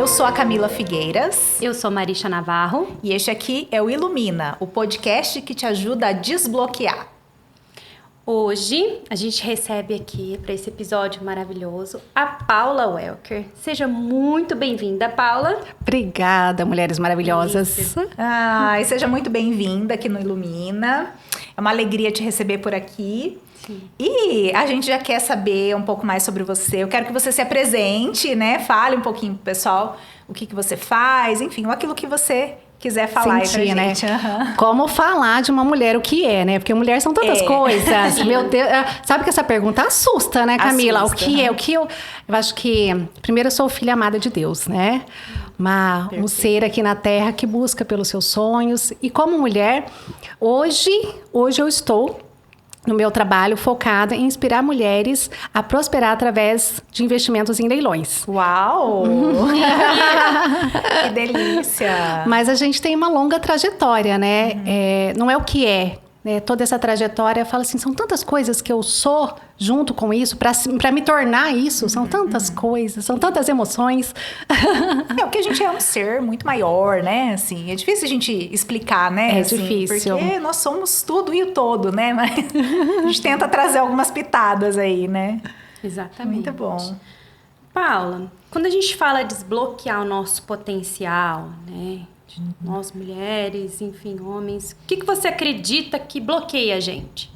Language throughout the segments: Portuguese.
eu sou a Camila Figueiras. Eu sou Marisha Navarro. E este aqui é o Ilumina, o podcast que te ajuda a desbloquear. Hoje a gente recebe aqui para esse episódio maravilhoso a Paula Welker. Seja muito bem-vinda, Paula. Obrigada, mulheres maravilhosas. E seja muito bem-vinda aqui no Ilumina. É uma alegria te receber por aqui. Sim. E a gente já quer saber um pouco mais sobre você. Eu quero que você se apresente, né? Fale um pouquinho pro pessoal o que você faz, enfim, aquilo que você quiser falar Sentir, aí pra né? gente. Uhum. Como falar de uma mulher o que é, né? Porque mulher são tantas coisas. Meu Deus, sabe que essa pergunta assusta, né, Camila? Assusta, o que é? O que eu acho que primeiro eu sou filha amada de Deus, né? Um ser aqui na Terra que busca pelos seus sonhos. E como mulher, hoje eu estou no meu trabalho focada em inspirar mulheres a prosperar através de investimentos em leilões. Uau! Que delícia! Mas a gente tem uma longa trajetória, né? Não é o que é. Né? Toda essa trajetória, eu falo assim, são tantas coisas que eu sou junto com isso, para me tornar isso, são tantas coisas, são tantas emoções. Porque a gente é um ser muito maior, né? Assim, é difícil a gente explicar, né? É assim, difícil. Porque nós somos tudo e o todo, né? Mas a gente tenta trazer algumas pitadas aí, né? Exatamente. Muito bom. Paula, quando a gente fala desbloquear o nosso potencial, né? Nós mulheres, enfim, homens, o que você acredita que bloqueia a gente?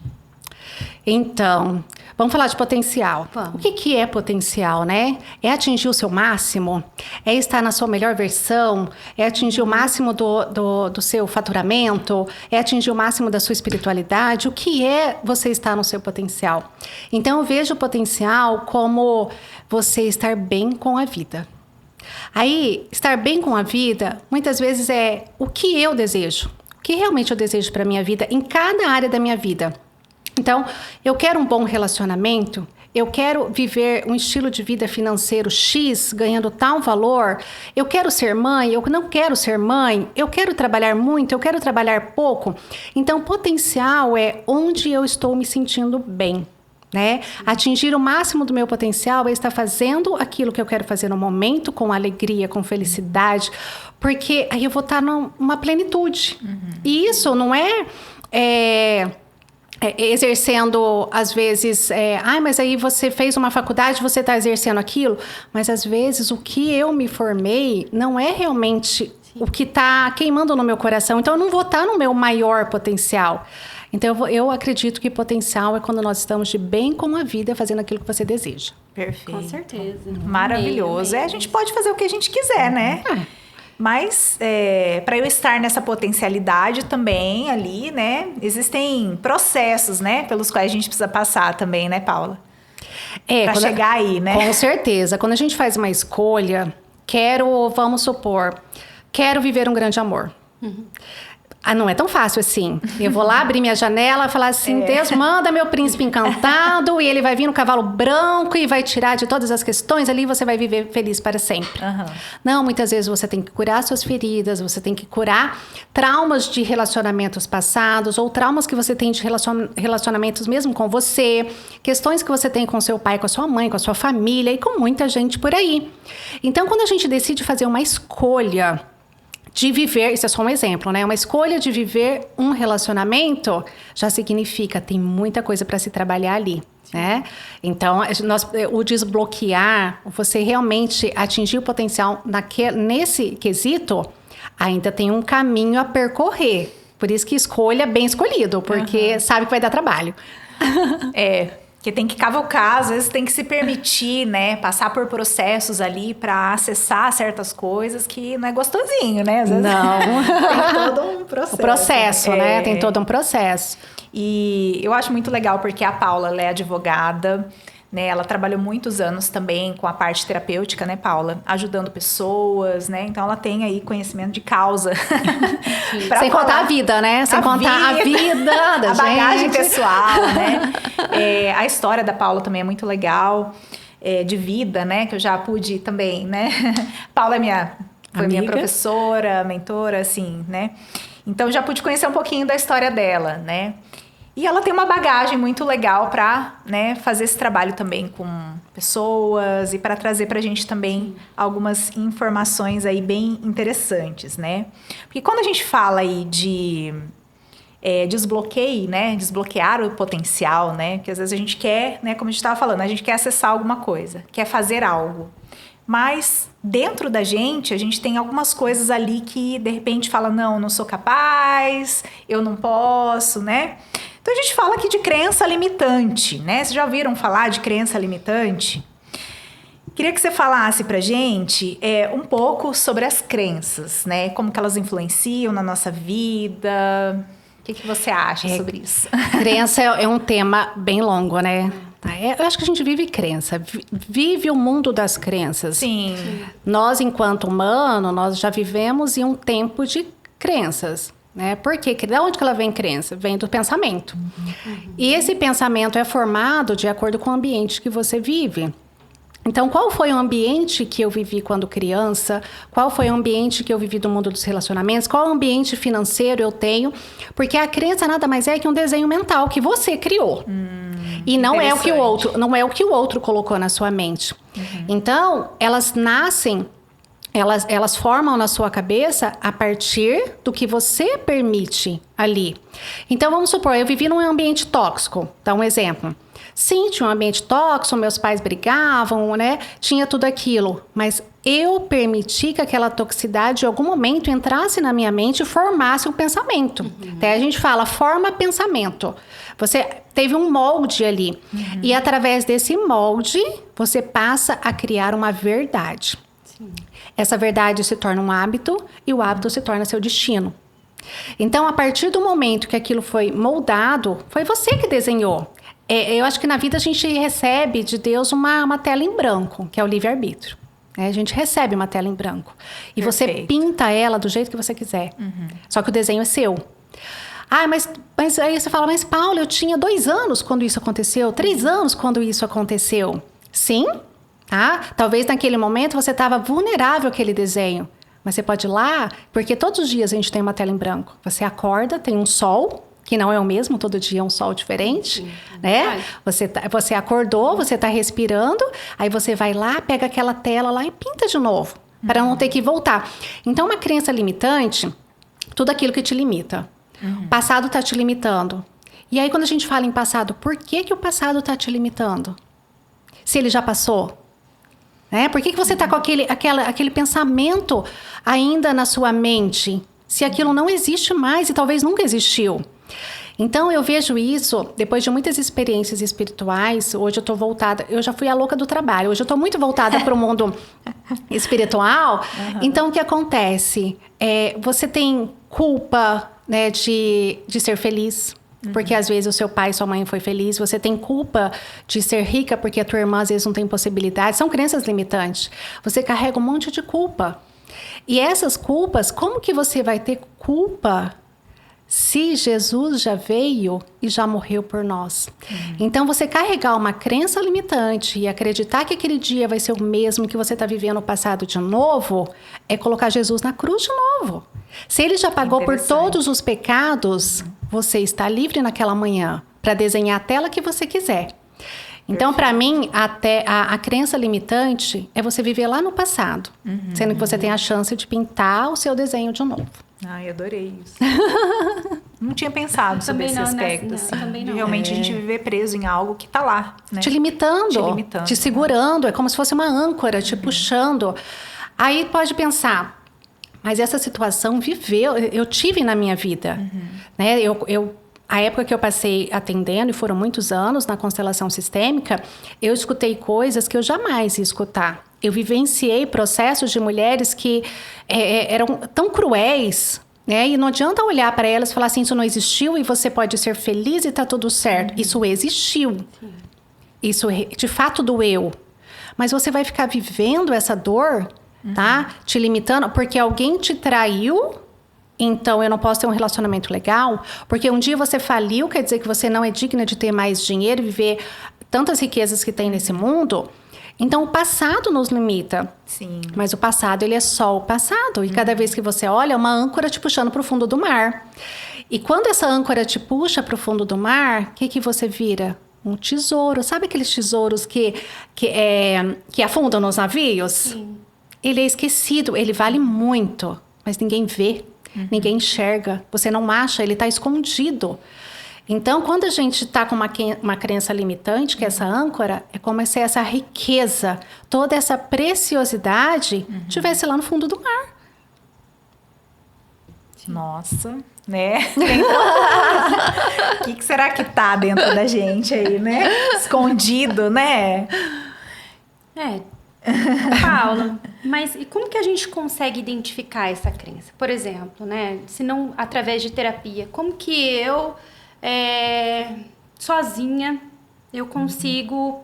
Então, vamos falar de potencial. Vamos. O que é potencial, né? É atingir o seu máximo? É estar na sua melhor versão? É atingir o máximo do seu faturamento? É atingir o máximo da sua espiritualidade? O que é você estar no seu potencial? Então, eu vejo o potencial como você estar bem com a vida. Aí, estar bem com a vida, muitas vezes é o que eu desejo. O que realmente eu desejo para a minha vida, em cada área da minha vida. Então, eu quero um bom relacionamento, eu quero viver um estilo de vida financeiro X, ganhando tal valor, eu quero ser mãe, eu não quero ser mãe, eu quero trabalhar muito, eu quero trabalhar pouco. Então, potencial é onde eu estou me sentindo bem. Né? Atingir o máximo do meu potencial é estar fazendo aquilo que eu quero fazer no momento, com alegria, com felicidade, porque aí eu vou estar numa plenitude. E isso não é exercendo, às vezes, mas aí você fez uma faculdade, você está exercendo aquilo, mas às vezes o que eu me formei não é realmente o que está queimando no meu coração, então eu não vou estar no meu maior potencial. Então, eu acredito que potencial é quando nós estamos de bem com a vida, fazendo aquilo que você deseja. Perfeito. Com certeza. Maravilhoso. A gente pode fazer o que a gente quiser, né? Mas, para eu estar nessa potencialidade também ali, né? Existem processos, né? Pelos quais a gente precisa passar também, né, Paula? Para chegar aí, né? Com certeza. Quando a gente faz uma escolha, vamos supor, quero viver um grande amor. Não é tão fácil assim. Eu vou lá abrir minha janela e falar assim, Deus, manda meu príncipe encantado e ele vai vir no cavalo branco e vai tirar de todas as questões ali e você vai viver feliz para sempre. Não, muitas vezes você tem que curar suas feridas, você tem que curar traumas de relacionamentos passados ou traumas que você tem de relacionamentos mesmo com você, questões que você tem com seu pai, com a sua mãe, com a sua família e com muita gente por aí. Então, quando a gente decide fazer uma escolha de viver, isso é só um exemplo, né? Uma escolha de viver um relacionamento já significa, tem muita coisa para se trabalhar ali, né? Então, o desbloquear, você realmente atingir o potencial nesse quesito, ainda tem um caminho a percorrer. Por isso que escolha bem escolhido, porque sabe que vai dar trabalho. Que tem que cavucar, às vezes tem que se permitir, né? Passar por processos ali para acessar certas coisas que não é gostosinho, né? Às vezes não. Tem todo um processo. O processo, né? Tem todo um processo. E eu acho muito legal porque a Paula, ela é advogada, né? Ela trabalhou muitos anos também com a parte terapêutica, né, Paula? Ajudando pessoas, né? Então, ela tem aí conhecimento de causa. Sem contar a vida, né? Sem contar a vida da a bagagem gente. pessoal, né? A história da Paula também é muito legal, de vida, né? Que eu já pude também, né? Paula foi minha professora, mentora, assim, né? Então, já pude conhecer um pouquinho da história dela, né? E ela tem uma bagagem muito legal para, né, fazer esse trabalho também com pessoas e para trazer para a gente também algumas informações aí bem interessantes, né? Porque quando a gente fala aí de desbloqueio, né? Desbloquear o potencial, né? Que às vezes a gente quer, né? Como a gente estava falando, a gente quer acessar alguma coisa, quer fazer algo. Mas dentro da gente, a gente tem algumas coisas ali que de repente fala, não sou capaz, eu não posso, né? Então a gente fala aqui de crença limitante, né? Vocês já ouviram falar de crença limitante? Queria que você falasse pra gente um pouco sobre as crenças, né? Como que elas influenciam na nossa vida. O que você acha sobre isso? Crença é um tema bem longo, né? Eu acho que a gente vive crença, vive o mundo das crenças. Sim. Nós, enquanto humano, nós já vivemos em um tempo de crenças, né? Por quê? De onde que ela vem crença? Vem do pensamento. E esse pensamento é formado de acordo com o ambiente que você vive. Então, qual foi o ambiente que eu vivi quando criança? Qual foi o ambiente que eu vivi do mundo dos relacionamentos? Qual ambiente financeiro eu tenho? Porque a crença nada mais é que um desenho mental que você criou. E não é o que o outro colocou na sua mente. Então, elas nascem, elas formam na sua cabeça a partir do que você permite ali. Então, vamos supor, eu vivi num ambiente tóxico. Dá um exemplo. Sim, tinha um ambiente tóxico, meus pais brigavam, né? Tinha tudo aquilo. Mas eu permiti que aquela toxicidade, em algum momento, entrasse na minha mente e formasse um pensamento. Até a gente fala, forma pensamento. Você teve um molde ali. E através desse molde, você passa a criar uma verdade. Sim. Essa verdade se torna um hábito e o hábito se torna seu destino. Então, a partir do momento que aquilo foi moldado, foi você que desenhou. Eu acho que na vida a gente recebe de Deus uma tela em branco, que é o livre-arbítrio. A gente recebe uma tela em branco. E Perfeito. você pinta ela do jeito que você quiser. Só que o desenho é seu. Mas aí você fala, mas Paula, eu tinha 2 anos quando isso aconteceu, 3 anos quando isso aconteceu. Sim, tá? Talvez naquele momento você estava vulnerável àquele desenho. Mas você pode ir lá, porque todos os dias a gente tem uma tela em branco. Você acorda, tem um sol, que não é o mesmo, todo dia é um sol diferente, né? Você acordou, você está respirando, aí você vai lá, pega aquela tela lá e pinta de novo, para não ter que voltar. Então, uma crença limitante, tudo aquilo que te limita. O passado está te limitando. E aí, quando a gente fala em passado, por que o passado está te limitando? Se ele já passou? Né? Por que você está com aquele pensamento ainda na sua mente? Se aquilo não existe mais e talvez nunca existiu. Então, eu vejo isso, depois de muitas experiências espirituais, hoje eu estou voltada, eu já fui a louca do trabalho, hoje eu estou muito voltada para o mundo espiritual. Então, o que acontece? Você tem culpa, né, de ser feliz, porque às vezes o seu pai e sua mãe foi feliz. Você tem culpa de ser rica porque a tua irmã às vezes não tem possibilidade. São crenças limitantes. Você carrega um monte de culpa. E essas culpas, como que você vai ter culpa se Jesus já veio e já morreu por nós? Então, você carregar uma crença limitante e acreditar que aquele dia vai ser o mesmo que você está vivendo no passado de novo, é colocar Jesus na cruz de novo. Se ele já pagou por todos os pecados, você está livre naquela manhã para desenhar a tela que você quiser. Então, para mim, até a crença limitante é você viver lá no passado, sendo que você tem a chance de pintar o seu desenho de novo. Ai, adorei isso. Não tinha pensado sobre esse aspecto. Assim, de realmente a gente viver preso em algo que está lá, né? Te limitando, te segurando. É como se fosse uma âncora, te puxando. Aí pode pensar, mas essa situação eu tive na minha vida. Né? A época que eu passei atendendo, e foram muitos anos na constelação sistêmica, eu escutei coisas que eu jamais ia escutar. Eu vivenciei processos de mulheres que eram tão cruéis, né? E não adianta olhar para elas e falar assim, isso não existiu e você pode ser feliz e tá tudo certo. Isso existiu. Isso de fato doeu. Mas você vai ficar vivendo essa dor, tá? Te limitando, porque alguém te traiu. Então, eu não posso ter um relacionamento legal, porque um dia você faliu, quer dizer que você não é digna de ter mais dinheiro e viver tantas riquezas que tem nesse mundo. Então, o passado nos limita. Sim. Mas o passado, ele é só o passado. E cada vez que você olha, é uma âncora te puxando para o fundo do mar. E quando essa âncora te puxa para o fundo do mar, o que você vira? Um tesouro. Sabe aqueles tesouros que afundam nos navios? Sim. Ele é esquecido, ele vale muito, mas ninguém vê, ninguém enxerga. Você não acha, ele está escondido. Então, quando a gente está com uma crença limitante, que é essa âncora, é como se essa riqueza, toda essa preciosidade estivesse lá no fundo do mar. Nossa, né? O que será que tá dentro da gente aí, né? Escondido, né? Paula, mas e como que a gente consegue identificar essa crença? Por exemplo, né? Se não através de terapia, como que eu, sozinha, eu consigo...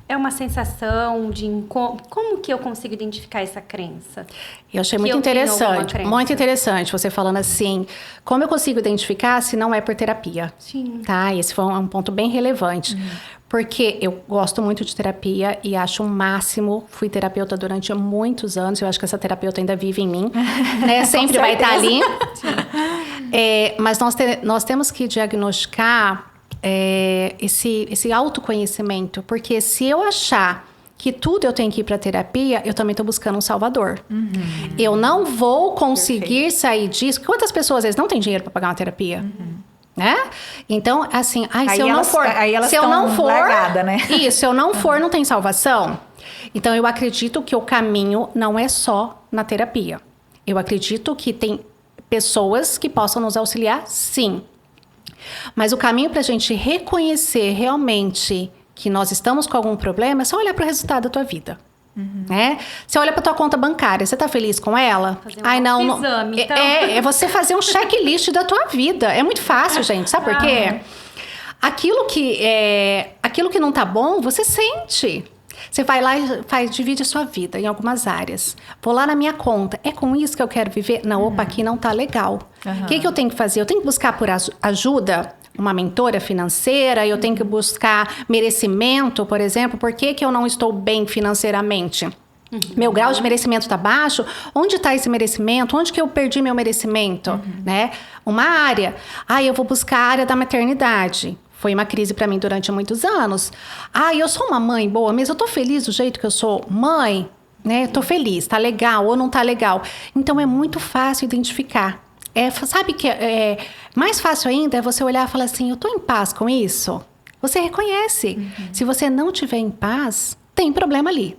É uma sensação de... Como que eu consigo identificar essa crença? Eu achei muito interessante você falando assim, como eu consigo identificar se não é por terapia? Sim. Tá? Esse foi um ponto bem relevante. Porque eu gosto muito de terapia e acho o máximo. Fui terapeuta durante muitos anos. Eu acho que essa terapeuta ainda vive em mim. Né? Sempre vai estar ali. Mas nós temos que diagnosticar esse autoconhecimento. Porque se eu achar que tudo eu tenho que ir para terapia, eu também estou buscando um salvador. Eu não vou conseguir sair disso. Quantas pessoas às vezes não têm dinheiro para pagar uma terapia? Né? Então, assim, se eu não for, se eu não for, largada, né? Isso, se eu não for, não tem salvação. Então, eu acredito que o caminho não é só na terapia. Eu acredito que tem pessoas que possam nos auxiliar, sim. Mas o caminho para a gente reconhecer realmente que nós estamos com algum problema é só olhar para o resultado da tua vida. Né? Você olha para tua conta bancária, você tá feliz com ela? Fazer um exame, então. É você fazer um checklist da tua vida. É muito fácil, gente. Sabe por quê? Aquilo que não tá bom, você sente. Você vai lá e divide a sua vida em algumas áreas. Vou lá na minha conta. É com isso que eu quero viver? Não, opa, aqui não tá legal. O que eu tenho que fazer? Eu tenho que buscar por ajuda, uma mentora financeira, eu tenho que buscar merecimento, por exemplo. Por que eu não estou bem financeiramente? Meu grau de merecimento está baixo? Onde está esse merecimento? Onde que eu perdi meu merecimento? Né? Uma área. Eu vou buscar a área da maternidade. Foi uma crise para mim durante muitos anos. Eu sou uma mãe boa, mas eu tô feliz do jeito que eu sou mãe, né? Eu tô feliz, tá legal ou não tá legal. Então é muito fácil identificar. Sabe que mais fácil ainda é você olhar e falar assim, eu tô em paz com isso? Você reconhece. Se você não tiver em paz, tem problema ali.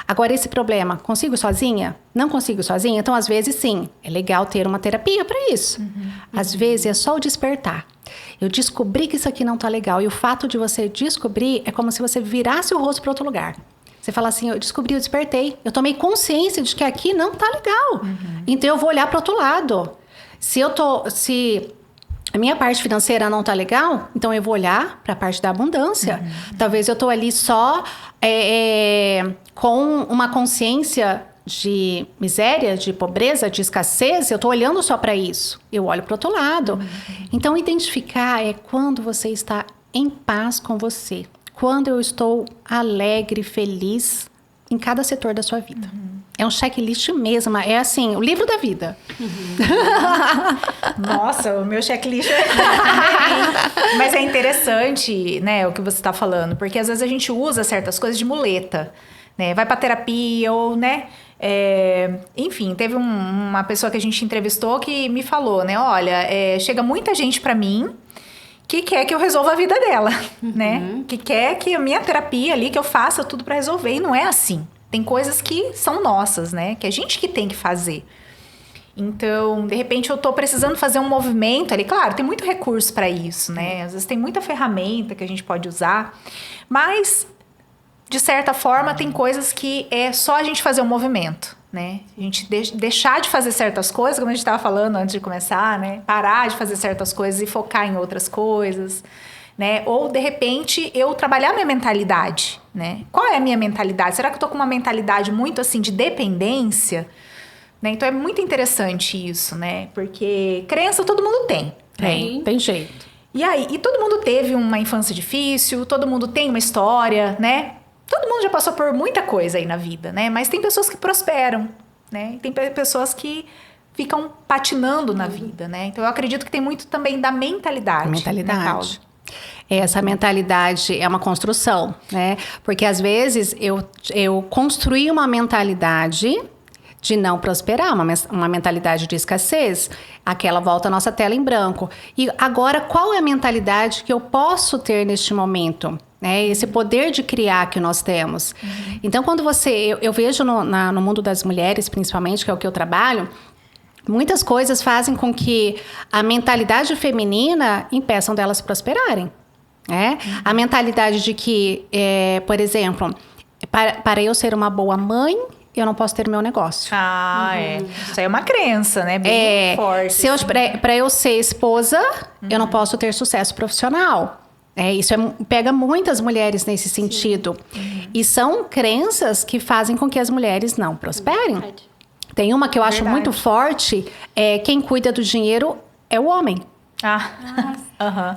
Agora, esse problema, consigo sozinha? Não consigo sozinha? Então, às vezes, sim, é legal ter uma terapia para isso. Às vezes, é só o despertar. Eu descobri que isso aqui não tá legal. E o fato de você descobrir é como se você virasse o rosto para outro lugar. Você fala assim, eu descobri, eu despertei. Eu tomei consciência de que aqui não tá legal. Então, eu vou olhar para outro lado. Se a minha parte financeira não tá legal, então eu vou olhar para a parte da abundância. Talvez eu tô ali só com uma consciência de miséria, de pobreza, de escassez, eu tô olhando só para isso. Eu olho para o outro lado. Então, identificar é quando você está em paz com você. Quando eu estou alegre, feliz em cada setor da sua vida. É um checklist mesmo, é assim, o livro da vida. Nossa, o meu checklist Mas é interessante, né, o que você está falando, porque às vezes a gente usa certas coisas de muleta, né, vai para terapia ou, né, enfim, teve uma pessoa que a gente entrevistou que me falou, né, olha, chega muita gente para mim que quer que eu resolva a vida dela, né, que quer que a minha terapia ali, que eu faça tudo para resolver, e não é assim. Tem coisas que são nossas, né? Que a gente que tem que fazer. Então, de repente, eu tô precisando fazer um movimento ali. Claro, tem muito recurso para isso, né? Às vezes tem muita ferramenta que a gente pode usar. Mas, de certa forma, tem coisas que é só a gente fazer um movimento, né? A gente deixar de fazer certas coisas, como a gente estava falando antes de começar, né? Parar de fazer certas coisas e focar em outras coisas. Né? Ou, de repente, eu trabalhar minha mentalidade, né? Qual é a minha mentalidade? Será que eu tô com uma mentalidade muito, assim, de dependência? Né? Então, é muito interessante isso, né? Porque crença todo mundo tem. Tem jeito. E aí, todo mundo teve uma infância difícil, todo mundo tem uma história, né? Todo mundo já passou por muita coisa aí na vida, né? Mas tem pessoas que prosperam, né? Tem pessoas que ficam patinando na vida, né? Então eu acredito que tem muito também da mentalidade. A mentalidade. Né, Paula? Essa mentalidade é uma construção, né? Porque às vezes eu construí uma mentalidade de não prosperar, uma mentalidade de escassez, aquela volta à nossa tela em branco. E agora, qual é a mentalidade que eu posso ter neste momento? Esse poder de criar que nós temos. Então, quando eu vejo no mundo das mulheres, principalmente, que é o que eu trabalho, muitas coisas fazem com que a mentalidade feminina impeçam delas prosperarem. A mentalidade de que, por exemplo, para eu ser uma boa mãe, eu não posso ter meu negócio. Isso aí é uma crença, né? Bem forte. Para eu ser esposa, eu não posso ter sucesso profissional. Isso pega muitas mulheres nesse sentido. E são crenças que fazem com que as mulheres não prosperem. Tem uma que eu acho muito forte, quem cuida do dinheiro é o homem.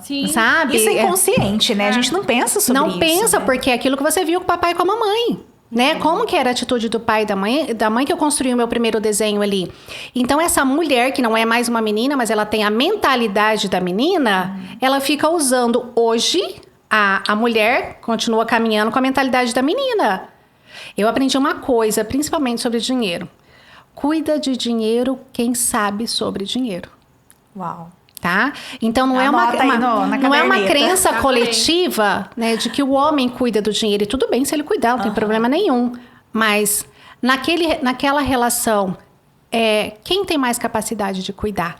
Sim. Sabe? Isso é inconsciente, né? A gente não pensa sobre isso. Não pensa, né? porque é aquilo que você viu com o papai e com a mamãe. Né? Como que era a atitude do pai e da mãe que eu construí o meu primeiro desenho ali. Então, essa mulher, que não é mais uma menina, mas ela tem a mentalidade da menina, ela fica usando hoje, a mulher continua caminhando com a mentalidade da menina. Eu aprendi uma coisa, principalmente sobre dinheiro. Cuida de dinheiro quem sabe sobre dinheiro. Uau. Tá? Então não é uma crença coletiva, né, de que o homem cuida do dinheiro. E tudo bem se ele cuidar, não tem problema nenhum. Mas naquela relação, quem tem mais capacidade de cuidar?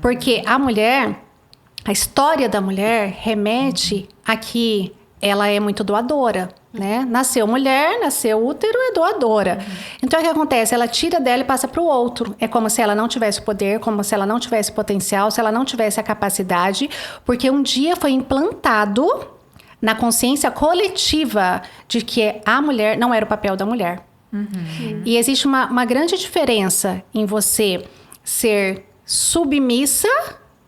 Porque a história da mulher remete a que ela é muito doadora. Né? Nasceu mulher, nasceu útero, é doadora. Então, o que acontece? Ela tira dela e passa para o outro. É como se ela não tivesse poder, como se ela não tivesse potencial, se ela não tivesse a capacidade, porque um dia foi implantado na consciência coletiva de que a mulher não era o papel da mulher. E existe uma grande diferença em você ser submissa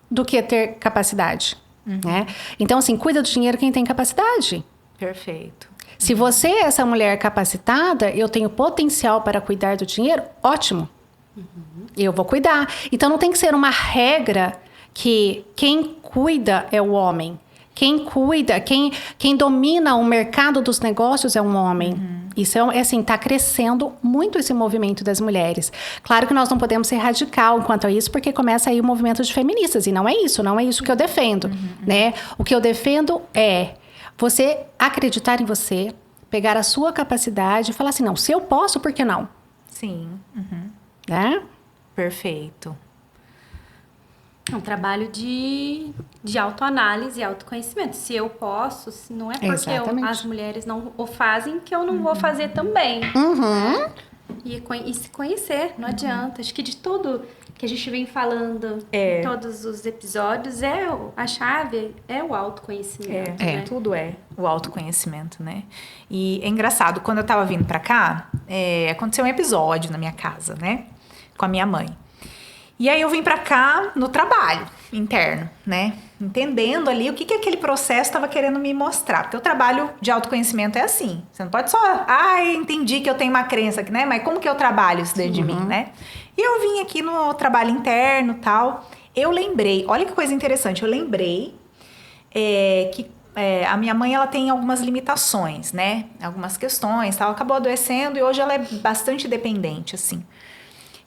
do que ter capacidade. Né? Então, assim, cuida do dinheiro quem tem capacidade. Perfeito. Se você é essa mulher capacitada, eu tenho potencial para cuidar do dinheiro, ótimo. Eu vou cuidar. Então, não tem que ser uma regra que quem cuida é o homem. Quem cuida, quem domina o mercado dos negócios é um homem. Isso assim, está crescendo muito esse movimento das mulheres. Claro que nós não podemos ser radical quanto a isso, porque começa aí o movimento de feministas. E não é isso que eu defendo. Né? O que eu defendo é você acreditar em você, pegar a sua capacidade e falar assim, não, se eu posso, por que não? Sim. Né? Perfeito. É um trabalho de autoanálise e autoconhecimento. Se eu posso, se não é porque as mulheres não o fazem que eu não vou fazer também. E se conhecer, não adianta. Acho que de tudo que a gente vem falando em todos os episódios, a chave é o autoconhecimento. Né? Tudo é o autoconhecimento, né? E é engraçado, quando eu tava vindo pra cá, aconteceu um episódio na minha casa, né? Com a minha mãe. E aí eu vim pra cá no trabalho interno, né? Entendendo ali o que aquele processo estava querendo me mostrar. Porque o trabalho de autoconhecimento é assim. Você não pode só, entendi que eu tenho uma crença aqui, né? Mas como que eu trabalho isso dentro de mim, né? E eu vim aqui no trabalho interno e tal. Eu lembrei, olha que coisa interessante, eu lembrei que a minha mãe, ela tem algumas limitações, né? Algumas questões, tal. Acabou adoecendo e hoje ela é bastante dependente, assim.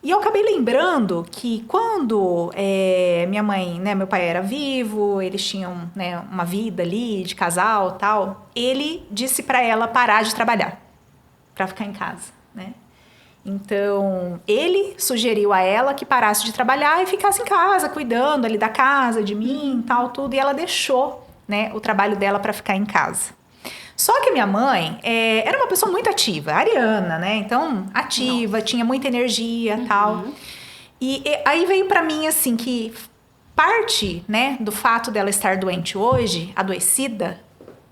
E eu acabei lembrando que quando minha mãe, né, meu pai era vivo, eles tinham, né, uma vida ali de casal e tal, ele disse pra ela parar de trabalhar, pra ficar em casa, né? Então, ele sugeriu a ela que parasse de trabalhar e ficasse em casa, cuidando ali da casa, de mim, tal, tudo, e ela deixou, né, o trabalho dela pra ficar em casa. Só que minha mãe era uma pessoa muito ativa, ariana, né? Então, ativa, tinha muita energia e tal. E aí veio pra mim, assim, que parte, né, do fato dela estar doente hoje, adoecida,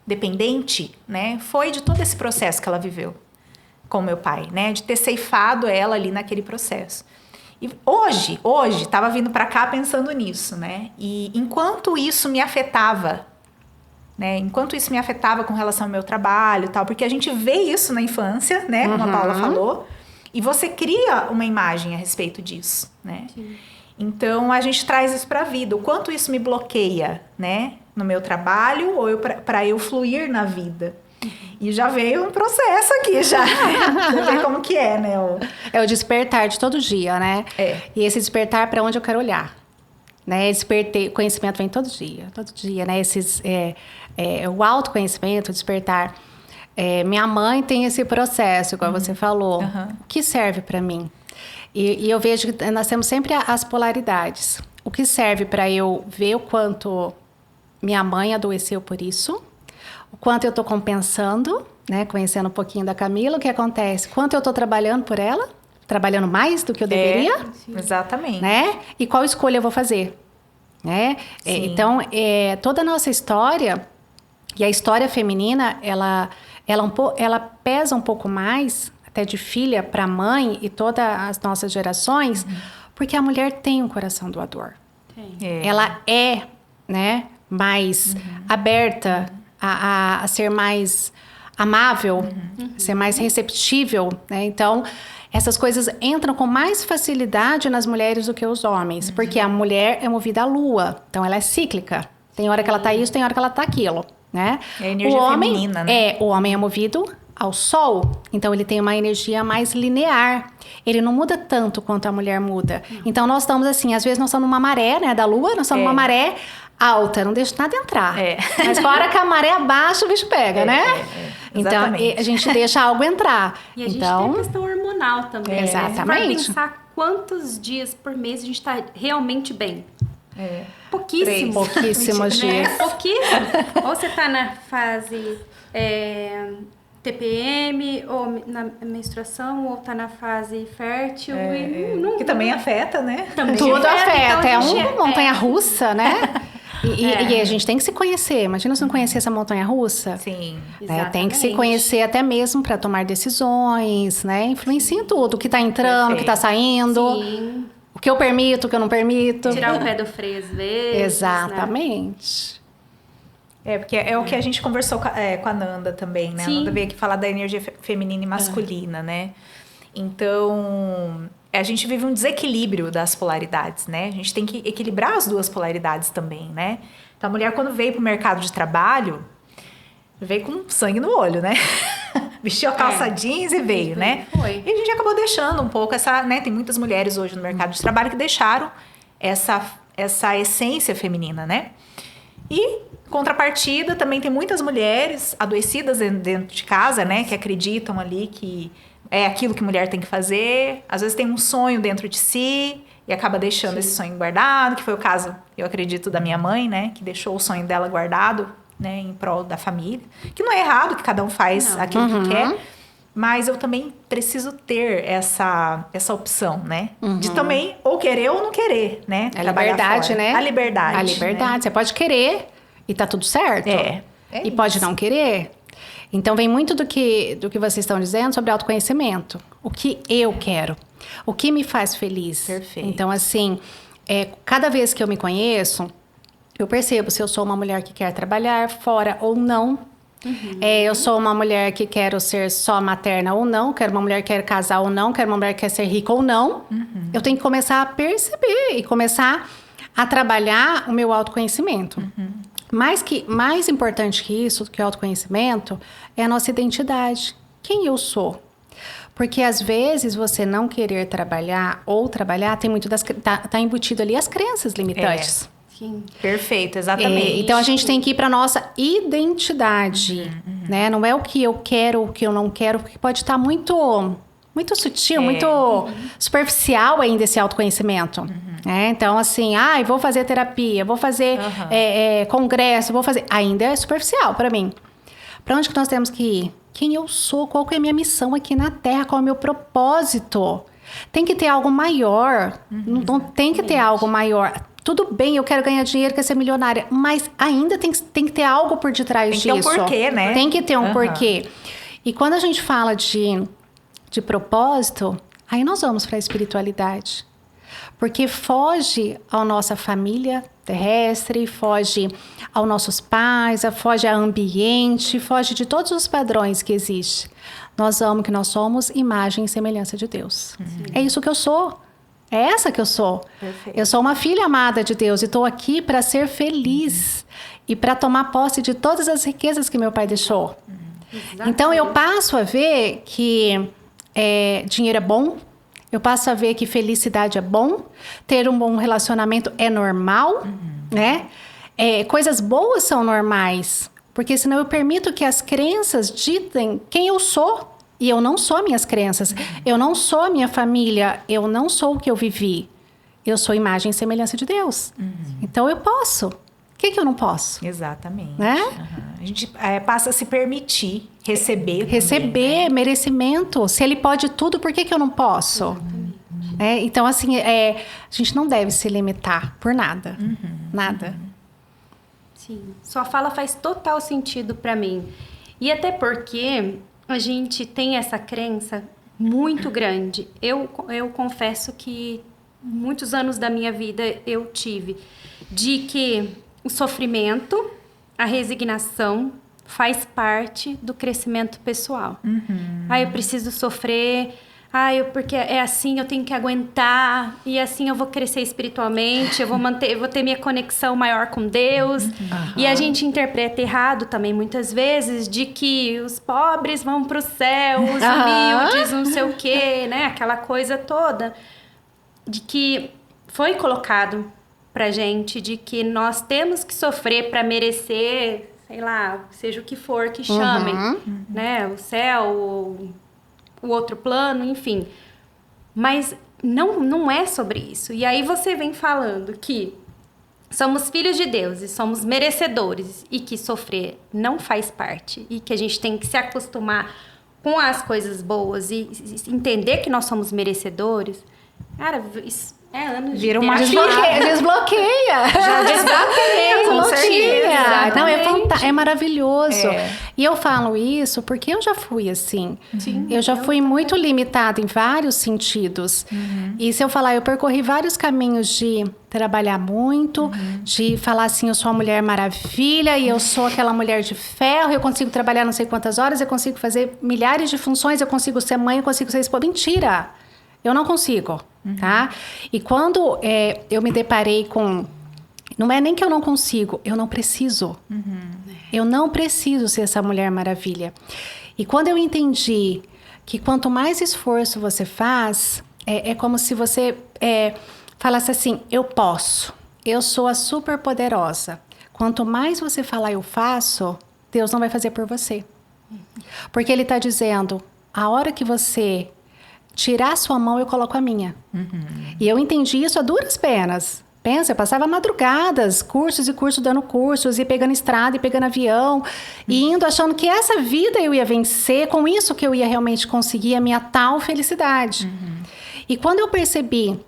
dependente, né, foi de todo esse processo que ela viveu com meu pai, né? De ter ceifado ela ali naquele processo. E hoje, tava vindo pra cá pensando nisso, né? E enquanto isso me afetava, né? Enquanto isso me afetava com relação ao meu trabalho e tal, porque a gente vê isso na infância, né? Como a Paula falou. E você cria uma imagem a respeito disso, né? Sim. Então, a gente traz isso para a vida. O quanto isso me bloqueia, né? No meu trabalho ou para eu fluir na vida. E já veio um processo aqui, já. Você vê como que é, né? É o despertar de todo dia, né? É. E esse despertar para onde eu quero olhar. Né? Despertar, conhecimento vem todo dia, né? O autoconhecimento, o despertar. Minha mãe tem esse processo, igual você falou. O que serve para mim? E eu vejo que nós temos sempre as polaridades. O que serve para eu ver o quanto minha mãe adoeceu por isso, o quanto eu estou compensando, né? Conhecendo um pouquinho da Camila, o que acontece? Quanto eu estou trabalhando por ela, trabalhando mais do que eu deveria. Exatamente. Né? E qual escolha eu vou fazer? Né? Então, toda a nossa história, e a história feminina, ela pesa um pouco mais, até de filha para mãe e todas as nossas gerações, porque a mulher tem um coração doador. Ela é, né, mais aberta a ser mais amável, ser mais receptível, né? Então, essas coisas entram com mais facilidade nas mulheres do que os homens, porque a mulher é movida à lua, então ela é cíclica. Tem hora que ela tá isso, tem hora que ela tá aquilo, né? É a energia feminina, né? O homem é movido ao sol, então ele tem uma energia mais linear. Ele não muda tanto quanto a mulher muda. Então, nós estamos assim, às vezes nós estamos numa maré, né, da lua, nós estamos numa maré alta, não deixa nada entrar. Mas na hora que a maré abaixa, o bicho pega, né? Então, a gente deixa algo entrar. E a gente tem a questão hormonal também. Exatamente. Você vai pensar quantos dias por mês a gente está realmente bem. Pouquíssimos. Pouquíssimos dias. Pouquíssimo. Ou você está na fase TPM, ou na menstruação, ou está na fase fértil. Que também afeta, né? Tudo afeta. Então, é uma montanha-russa, né? E a gente tem que se conhecer. Imagina se não conhecer essa montanha-russa. Sim. Tem que se conhecer até mesmo para tomar decisões, né? Influencia em tudo. O que está entrando, o que está saindo. Sim. O que eu permito, o que eu não permito. Tirar o pé do freio às vezes. Exatamente. Né? Porque é o que a gente conversou com a Nanda também, né? Sim. A Nanda veio aqui falar da energia feminina e masculina, né? Então, a gente vive um desequilíbrio das polaridades, né? A gente tem que equilibrar as duas polaridades também, né? Então, a mulher, quando veio pro mercado de trabalho, veio com sangue no olho, né? Vestiu a calça jeans e veio, né? Foi. E a gente acabou deixando um pouco essa, né? Tem muitas mulheres hoje no mercado de trabalho que deixaram essa essência feminina, né? E, contrapartida, também tem muitas mulheres adoecidas dentro de casa, né? Que acreditam ali que é aquilo que mulher tem que fazer. Às vezes tem um sonho dentro de si e acaba deixando esse sonho guardado, que foi o caso, eu acredito, da minha mãe, né? Que deixou o sonho dela guardado, né? Em prol da família. Que não é errado, que cada um faz aquilo que quer. Mas eu também preciso ter essa opção, né? De também ou querer ou não querer, né? A liberdade, fora. né? A liberdade. A liberdade. Né? Você pode querer e tá tudo certo. E isso. Pode não querer. Então, vem muito do que vocês estão dizendo sobre autoconhecimento. O que eu quero. O que me faz feliz. Perfeito. Então, assim, cada vez que eu me conheço, eu percebo se eu sou uma mulher que quer trabalhar fora ou não. Eu sou uma mulher que quero ser só materna ou não. Quero uma mulher que quer casar ou não. Quero uma mulher que quer ser rica ou não. Eu tenho que começar a perceber e começar a trabalhar o meu autoconhecimento. Mais importante que isso, que o autoconhecimento, é a nossa identidade. Quem eu sou? Porque, às vezes, você não querer trabalhar ou trabalhar, tem muito tá embutido ali as crenças limitantes. Sim. Perfeito, exatamente. Então, a gente tem que ir para nossa identidade, né? Não é o que eu quero, o que eu não quero, porque pode estar muito sutil, muito superficial ainda esse autoconhecimento. Então, assim, vou fazer terapia, vou fazer congresso, ainda é superficial para mim. Para onde que nós temos que ir? Quem eu sou? Qual que é a minha missão aqui na Terra? Qual é o meu propósito? Tem que ter algo maior. Não tem que ter algo maior. Tudo bem, eu quero ganhar dinheiro, quero ser milionária, mas ainda tem que ter algo por detrás disso. Tem que ter um porquê, né? Tem que ter um porquê. E quando a gente fala de propósito, aí nós vamos para a espiritualidade. Porque foge à nossa família, terrestre, foge aos nossos pais, foge ao ambiente, foge de todos os padrões que existem. Nós amamos que nós somos imagem e semelhança de Deus. É isso que eu sou. É essa que eu sou. Perfeito. Eu sou uma filha amada de Deus e estou aqui para ser feliz e para tomar posse de todas as riquezas que meu pai deixou. Então, eu passo a ver que dinheiro é bom, eu passo a ver que felicidade é bom, ter um bom relacionamento é normal, né? Coisas boas são normais, porque senão eu permito que as crenças ditem quem eu sou. E eu não sou minhas crenças, eu não sou a minha família, eu não sou o que eu vivi. Eu sou imagem e semelhança de Deus. Então eu posso. O que eu não posso? Exatamente. Né? A gente passa a se permitir receber. Receber, né? Merecimento. Se ele pode tudo, por que eu não posso? Então, assim, a gente não deve se limitar por nada. Nada. Sim. Sua fala faz total sentido para mim. E até porque a gente tem essa crença muito grande. Eu confesso que muitos anos da minha vida eu tive de que o sofrimento, a resignação faz parte do crescimento pessoal. Eu preciso sofrer, porque é assim, eu tenho que aguentar, e assim eu vou crescer espiritualmente, eu vou ter minha conexão maior com Deus. E a gente interpreta errado também, muitas vezes, de que os pobres vão para o céu, os humildes, não sei o quê, né? Aquela coisa toda de que foi colocado pra gente, de que nós temos que sofrer para merecer, sei lá, seja o que for que chamem, né? O céu, o outro plano, enfim. Mas não é sobre isso. E aí você vem falando que somos filhos de Deus e somos merecedores e que sofrer não faz parte e que a gente tem que se acostumar com as coisas boas e entender que nós somos merecedores. Cara, isso anos de vira uma desbloqueia. Já desbloqueia, com certeza. Não, é maravilhoso. E eu falo isso porque eu já fui assim. Sim, eu já fui muito limitada em vários sentidos. E se eu falar, eu percorri vários caminhos de trabalhar muito, de falar assim, eu sou uma mulher maravilha e eu sou aquela mulher de ferro, eu consigo trabalhar não sei quantas horas, eu consigo fazer milhares de funções, eu consigo ser mãe, eu consigo ser esposa. Mentira! Eu não consigo, tá? E quando eu me deparei com... Não é nem que eu não consigo, eu não preciso. Eu não preciso ser essa Mulher Maravilha. E quando eu entendi que quanto mais esforço você faz, é como se você falasse assim, eu posso, eu sou a super poderosa. Quanto mais você falar eu faço, Deus não vai fazer por você. Porque Ele está dizendo, a hora que você... tirar a sua mão, eu coloco a minha. E eu entendi isso a duras penas. Pensa, eu passava madrugadas, cursos e cursos, dando cursos, e pegando estrada, e pegando avião, e indo achando que essa vida eu ia vencer, com isso que eu ia realmente conseguir a minha tal felicidade. E quando eu percebi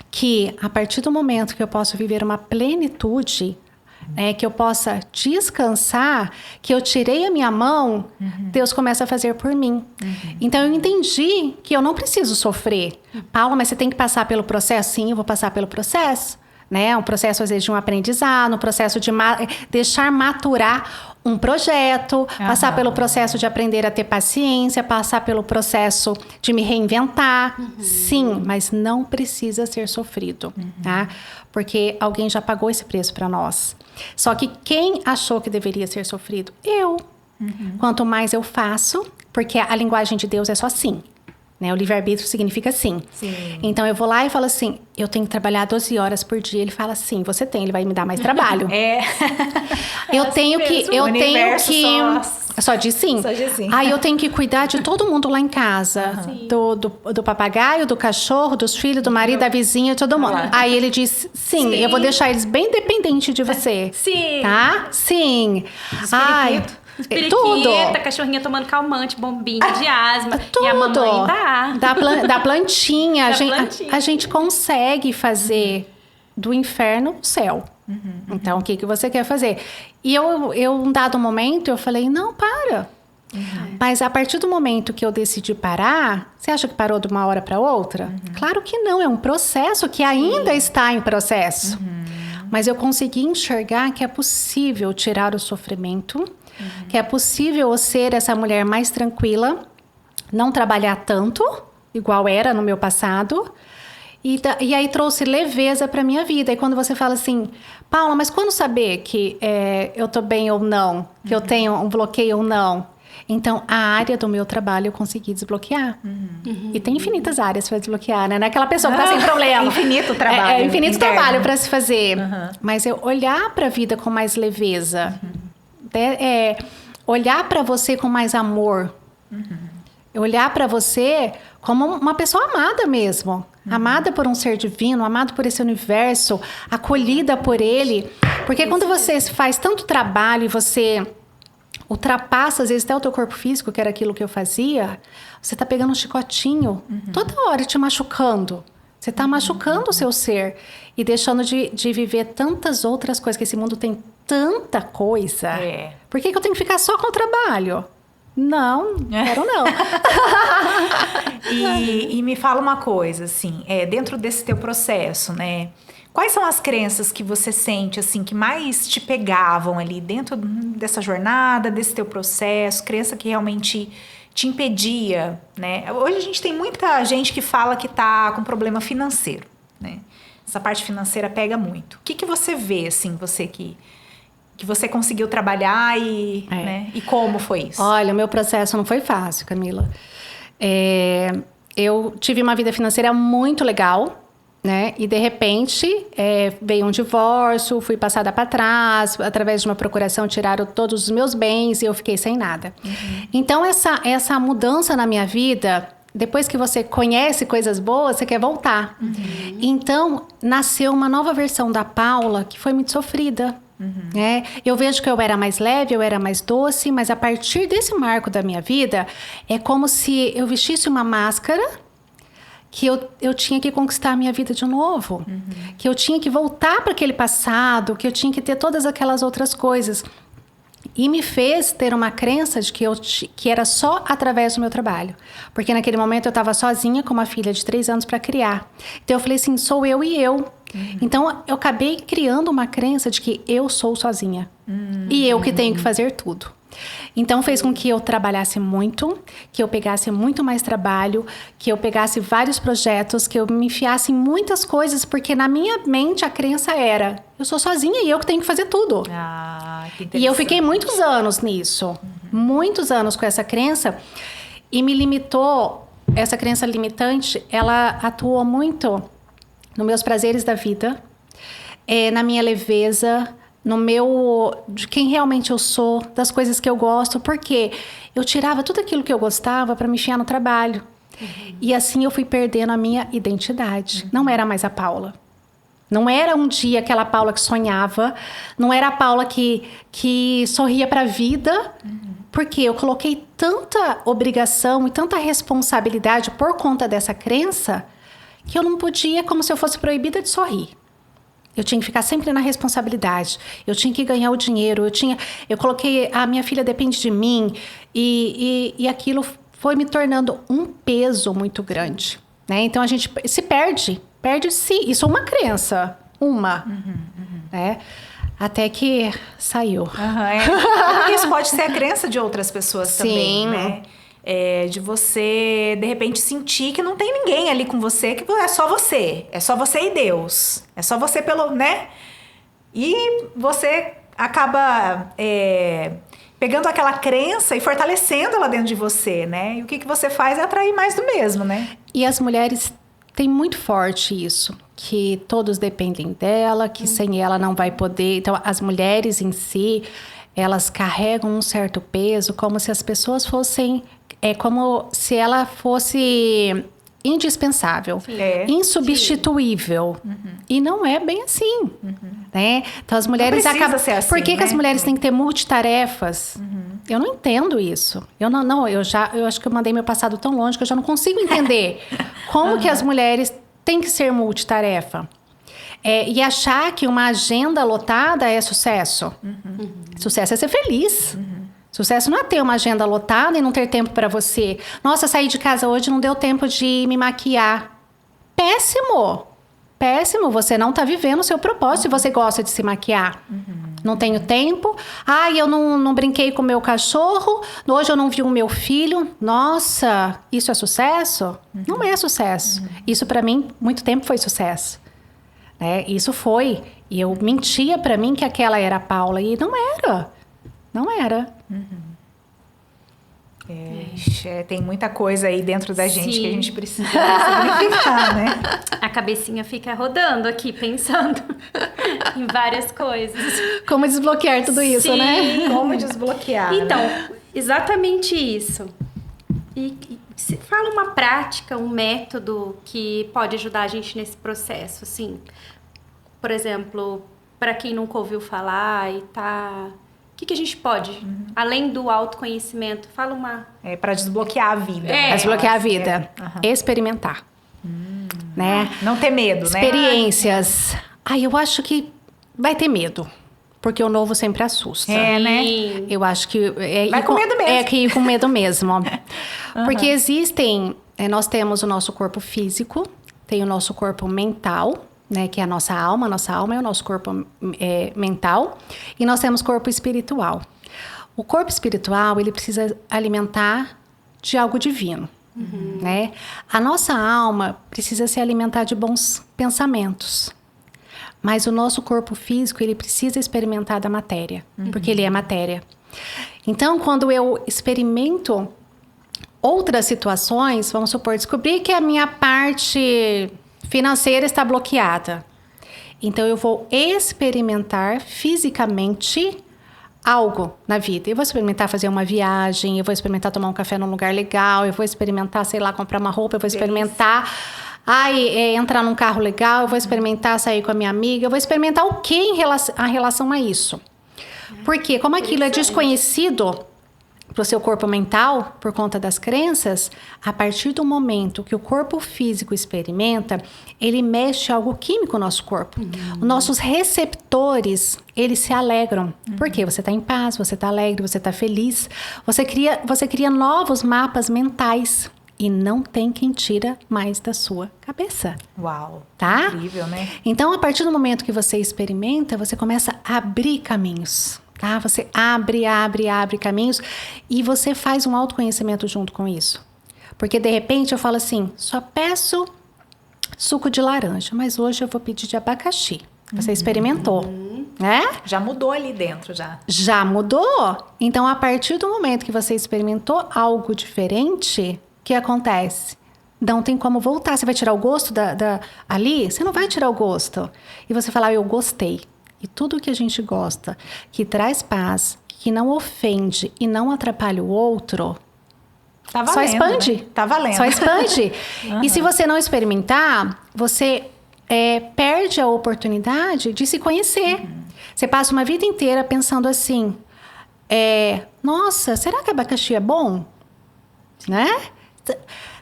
que, a partir do momento que eu posso viver uma plenitude, que eu possa descansar, que eu tirei a minha mão, Deus começa a fazer por mim. Então, eu entendi que eu não preciso sofrer. Paula, mas você tem que passar pelo processo? Sim, eu vou passar pelo processo. Um processo, às vezes, de um aprendizado, um processo de deixar maturar um projeto, passar pelo processo de aprender a ter paciência, passar pelo processo de me reinventar. Sim, mas não precisa ser sofrido, tá? Porque alguém já pagou esse preço para nós. Só que quem achou que deveria ser sofrido? Eu. Quanto mais eu faço, porque a linguagem de Deus é só sim. O livre-arbítrio significa sim. Então, eu vou lá e falo assim, eu tenho que trabalhar 12 horas por dia. Ele fala, sim, você tem, ele vai me dar mais trabalho. Eu tenho que... Só diz sim. Aí eu tenho que cuidar de todo mundo lá em casa. Do papagaio, do cachorro, dos filhos, do marido, da vizinha, todo mundo. Aí ele diz, sim, eu vou deixar eles bem dependentes de você. Sim. Tá? Sim. Tudo. Cachorrinha tomando calmante, bombinha de asma. Tudo. E a mamãe da plantinha. A gente consegue fazer do inferno o céu. Então, o que você quer fazer? E eu, um dado momento, eu falei, não, para. Mas a partir do momento que eu decidi parar, você acha que parou de uma hora para outra? Claro que não, é um processo que ainda está em processo. Mas eu consegui enxergar que é possível tirar o sofrimento, que é possível eu ser essa mulher mais tranquila, não trabalhar tanto, igual era no meu passado. E aí trouxe leveza para minha vida. E quando você fala assim, Paula, mas quando saber que eu tô bem ou não? Que eu tenho um bloqueio ou não? Então, a área do meu trabalho eu consegui desbloquear. E tem infinitas áreas para desbloquear, né? Não é aquela pessoa que tá sem problema. Infinito trabalho. É infinito trabalho para se fazer. Mas eu olhar para a vida com mais leveza. Olhar para você com mais amor. Olhar para você como uma pessoa amada mesmo. Amada por um ser divino, amada por esse universo, acolhida por ele. Porque quando você faz tanto trabalho e você ultrapassa, às vezes, até o teu corpo físico, que era aquilo que eu fazia, você tá pegando um chicotinho, toda hora te machucando. Você tá machucando o seu ser e deixando de viver tantas outras coisas, que esse mundo tem tanta coisa. Por que eu tenho que ficar só com o trabalho? Não, quero não. E me fala uma coisa, assim, dentro desse teu processo, né? Quais são as crenças que você sente, assim, que mais te pegavam ali dentro dessa jornada, desse teu processo? Crença que realmente te impedia, né? Hoje a gente tem muita gente que fala que tá com problema financeiro, né? Essa parte financeira pega muito. O que você vê, assim, você que você conseguiu trabalhar né? E como foi isso? Olha, o meu processo não foi fácil, Camila. Eu tive uma vida financeira muito legal, né? E, de repente, veio um divórcio, fui passada para trás, através de uma procuração tiraram todos os meus bens e eu fiquei sem nada. Então, essa mudança na minha vida, depois que você conhece coisas boas, você quer voltar. Então, nasceu uma nova versão da Paula que foi muito sofrida. Eu vejo que eu era mais leve, eu era mais doce, mas a partir desse marco da minha vida, é como se eu vestisse uma máscara que eu tinha que conquistar a minha vida de novo, que eu tinha que voltar para aquele passado, que eu tinha que ter todas aquelas outras coisas. E me fez ter uma crença de que era só através do meu trabalho. Porque naquele momento eu estava sozinha com uma filha de 3 anos para criar. Então eu falei assim, sou eu e eu. Então eu acabei criando uma crença de que eu sou sozinha. E eu que tenho que fazer tudo. Então fez com que eu trabalhasse muito, que eu pegasse muito mais trabalho, que eu pegasse vários projetos, que eu me enfiasse em muitas coisas, porque na minha mente a crença era, eu sou sozinha e eu que tenho que fazer tudo. Que interessante. E eu fiquei muitos anos nisso, muitos anos com essa crença, e me limitou, essa crença limitante, ela atuou muito nos meus prazeres da vida, na minha leveza, de quem realmente eu sou, das coisas que eu gosto, porque eu tirava tudo aquilo que eu gostava para me enfiar no trabalho. E assim eu fui perdendo a minha identidade. Não era mais a Paula. Não era um dia aquela Paula que sonhava, não era a Paula que sorria para a vida, porque eu coloquei tanta obrigação e tanta responsabilidade por conta dessa crença, que eu não podia, como se eu fosse proibida de sorrir. Eu tinha que ficar sempre na responsabilidade. Eu tinha que ganhar o dinheiro. Eu coloquei, a minha filha depende de mim. E aquilo foi me tornando um peso muito grande. Né? Então, a gente se perde. Perde-se. Isso é uma crença. Né? Até que saiu. Isso pode ser a crença de outras pessoas também, né? De você, de repente, sentir que não tem ninguém ali com você, que é só você. É só você e Deus. É só você né? E você acaba pegando aquela crença e fortalecendo ela dentro de você, né? E o que você faz é atrair mais do mesmo, né? E as mulheres têm muito forte isso, que todos dependem dela, que sem ela não vai poder. Então, as mulheres em si, elas carregam um certo peso, como se as pessoas fossem... como se ela fosse indispensável, insubstituível. E não é bem assim. Né? Então, as mulheres acabam... ser assim, Por que né? as mulheres têm que ter multitarefas? Eu não entendo isso. Eu acho que eu mandei meu passado tão longe que eu já não consigo entender como que as mulheres têm que ser multitarefa. E achar que uma agenda lotada é sucesso. Sucesso é ser feliz. Sucesso não é ter uma agenda lotada e não ter tempo para você. Nossa, saí de casa hoje, não deu tempo de me maquiar. Péssimo! péssimo, você não tá vivendo o seu propósito se você gosta de se maquiar. Não tenho tempo. Eu não brinquei com o meu cachorro. Hoje eu não vi o meu filho. Nossa, isso é sucesso? Não é sucesso. Isso para mim, muito tempo foi sucesso. Isso foi. E eu mentia para mim que aquela era a Paula. E não era. Não era. Tem muita coisa aí dentro da gente que a gente precisa significar, né? A cabecinha fica rodando aqui, pensando em várias coisas. Como desbloquear tudo isso, né? Como desbloquear. Então, né? exatamente isso. E fala uma prática, um método que pode ajudar a gente nesse processo, assim. Por exemplo, para quem nunca ouviu falar e tá... O que a gente pode, além do autoconhecimento? Fala uma... para desbloquear a vida. Para desbloquear a vida. Experimentar. Né? Não ter medo, Experiências. Eu acho que vai ter medo. Porque o novo sempre assusta. Né? Eu acho que... Vai com medo mesmo. Que ir com medo mesmo. Porque existem... nós temos o nosso corpo físico, tem o nosso corpo mental... Né, que é a nossa alma é o nosso corpo mental, e nós temos corpo espiritual. O corpo espiritual, ele precisa alimentar de algo divino, né? A nossa alma precisa se alimentar de bons pensamentos, mas o nosso corpo físico, ele precisa experimentar da matéria, porque ele é matéria. Então, quando eu experimento outras situações, vamos supor, descobri que a minha parte... financeira está bloqueada. Então, eu vou experimentar fisicamente algo na vida. Eu vou experimentar fazer uma viagem, eu vou experimentar tomar um café num lugar legal, eu vou experimentar, sei lá, comprar uma roupa, eu vou experimentar entrar num carro legal, eu vou experimentar sair com a minha amiga, eu vou experimentar o que em relação a isso. Porque como aquilo é desconhecido para o seu corpo mental, por conta das crenças, a partir do momento que o corpo físico experimenta, ele mexe algo químico no nosso corpo. Os nossos receptores, eles se alegram. Porque você está em paz, você está alegre, você está feliz. Você cria novos mapas mentais. E não tem quem tira mais da sua cabeça. Uau, tá? Incrível, né? Então, a partir do momento que você experimenta, você começa a abrir caminhos. Tá? Você abre caminhos e você faz um autoconhecimento junto com isso. Porque, de repente, eu falo assim, só peço suco de laranja, mas hoje eu vou pedir de abacaxi. Você experimentou, né? Já mudou ali dentro, já. Já mudou? Então, a partir do momento que você experimentou algo diferente, o que acontece? Não tem como voltar. Você vai tirar o gosto ali? Você não vai tirar o gosto. E você fala, eu gostei. E tudo que a gente gosta, que traz paz, que não ofende e não atrapalha o outro, tá valendo, só expande. Né? Tá valendo. Só expande. E se você não experimentar, você perde a oportunidade de se conhecer. Você passa uma vida inteira pensando assim, nossa, será que abacaxi é bom? Né?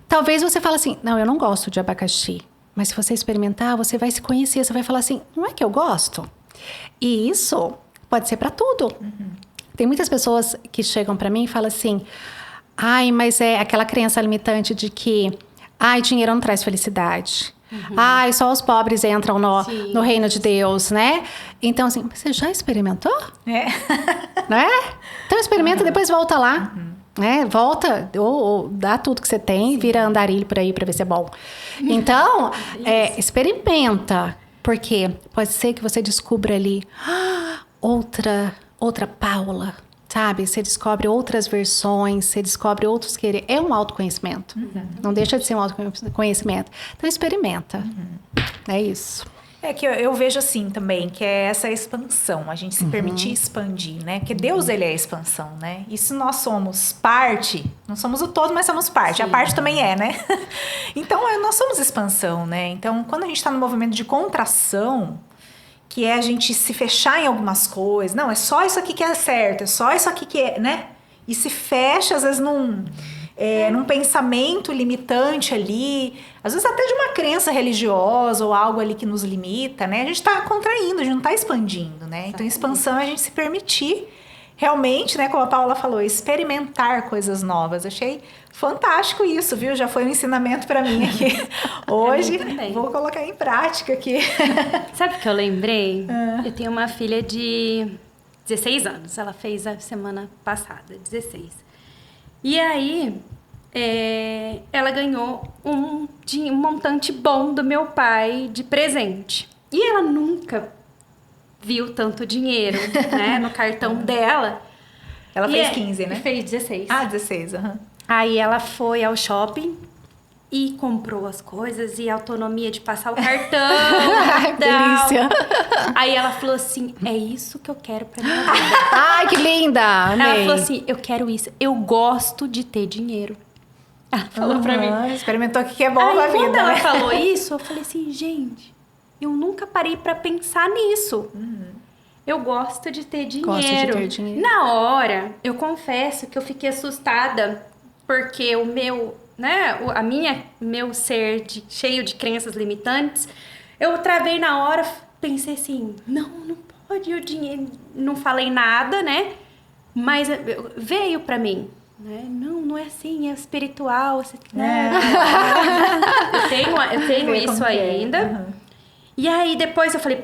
Talvez você fale assim, não, eu não gosto de abacaxi. Mas se você experimentar, você vai se conhecer. Você vai falar assim, não é que eu gosto? E isso pode ser para tudo. Tem muitas pessoas que chegam para mim e falam assim, mas é aquela crença limitante de que, dinheiro não traz felicidade. Só os pobres entram no reino de Deus, né? Então, assim, você já experimentou? Né? Então, experimenta e depois volta lá. Né? Volta ou dá tudo que você tem, vira andarilho por aí para ver se é bom. Então, experimenta. Porque pode ser que você descubra ali outra Paula, sabe? Você descobre outras versões, você descobre outros querer. É um autoconhecimento. Não deixa de ser um autoconhecimento. Então, experimenta. É isso. É que eu vejo assim também, que é essa expansão, a gente se permitir expandir, né? Porque Deus, ele é expansão, né? E se nós somos parte, não somos o todo, mas somos parte. Sim. A parte também é, né? Então, nós somos expansão, né? Então, quando a gente está no movimento de contração, que é a gente se fechar em algumas coisas, não, é só isso aqui que é certo, é só isso aqui que é, né? E se fecha, às vezes, num pensamento limitante ali, às vezes até de uma crença religiosa ou algo ali que nos limita, né? A gente está contraindo, a gente não está expandindo, né? Então, expansão é a gente se permitir realmente, né, como a Paula falou, experimentar coisas novas. Achei fantástico isso, viu? Já foi um ensinamento para mim aqui hoje. Vou colocar em prática aqui. Sabe o que eu lembrei? Eu tenho uma filha de 16 anos. Ela fez a semana passada, 16. E aí, ela ganhou um montante bom do meu pai de presente. E ela nunca viu tanto dinheiro, né, no cartão dela. Ela fez 15, né? Fez 16. Ah, 16, aham. Aí ela foi ao shopping e comprou as coisas e a autonomia de passar o cartão. Delícia. Aí ela falou assim, é isso que eu quero pra minha vida. Ai, que linda! Amei. Ela falou assim, eu quero isso. Eu gosto de ter dinheiro. Ela falou pra mim. Experimentou o que é bom Aí, na vida, quando ela né? falou isso, eu falei assim, gente, eu nunca parei pra pensar nisso. Eu gosto de ter dinheiro. Gosto de ter dinheiro. Na hora, eu confesso que eu fiquei assustada, porque o meu, né, meu ser cheio de crenças limitantes, eu travei na hora, pensei assim, não pode o dinheiro, não falei nada, né? Mas veio pra mim, né? Não é assim, é espiritual, né? Eu tenho isso ainda. E aí depois eu falei,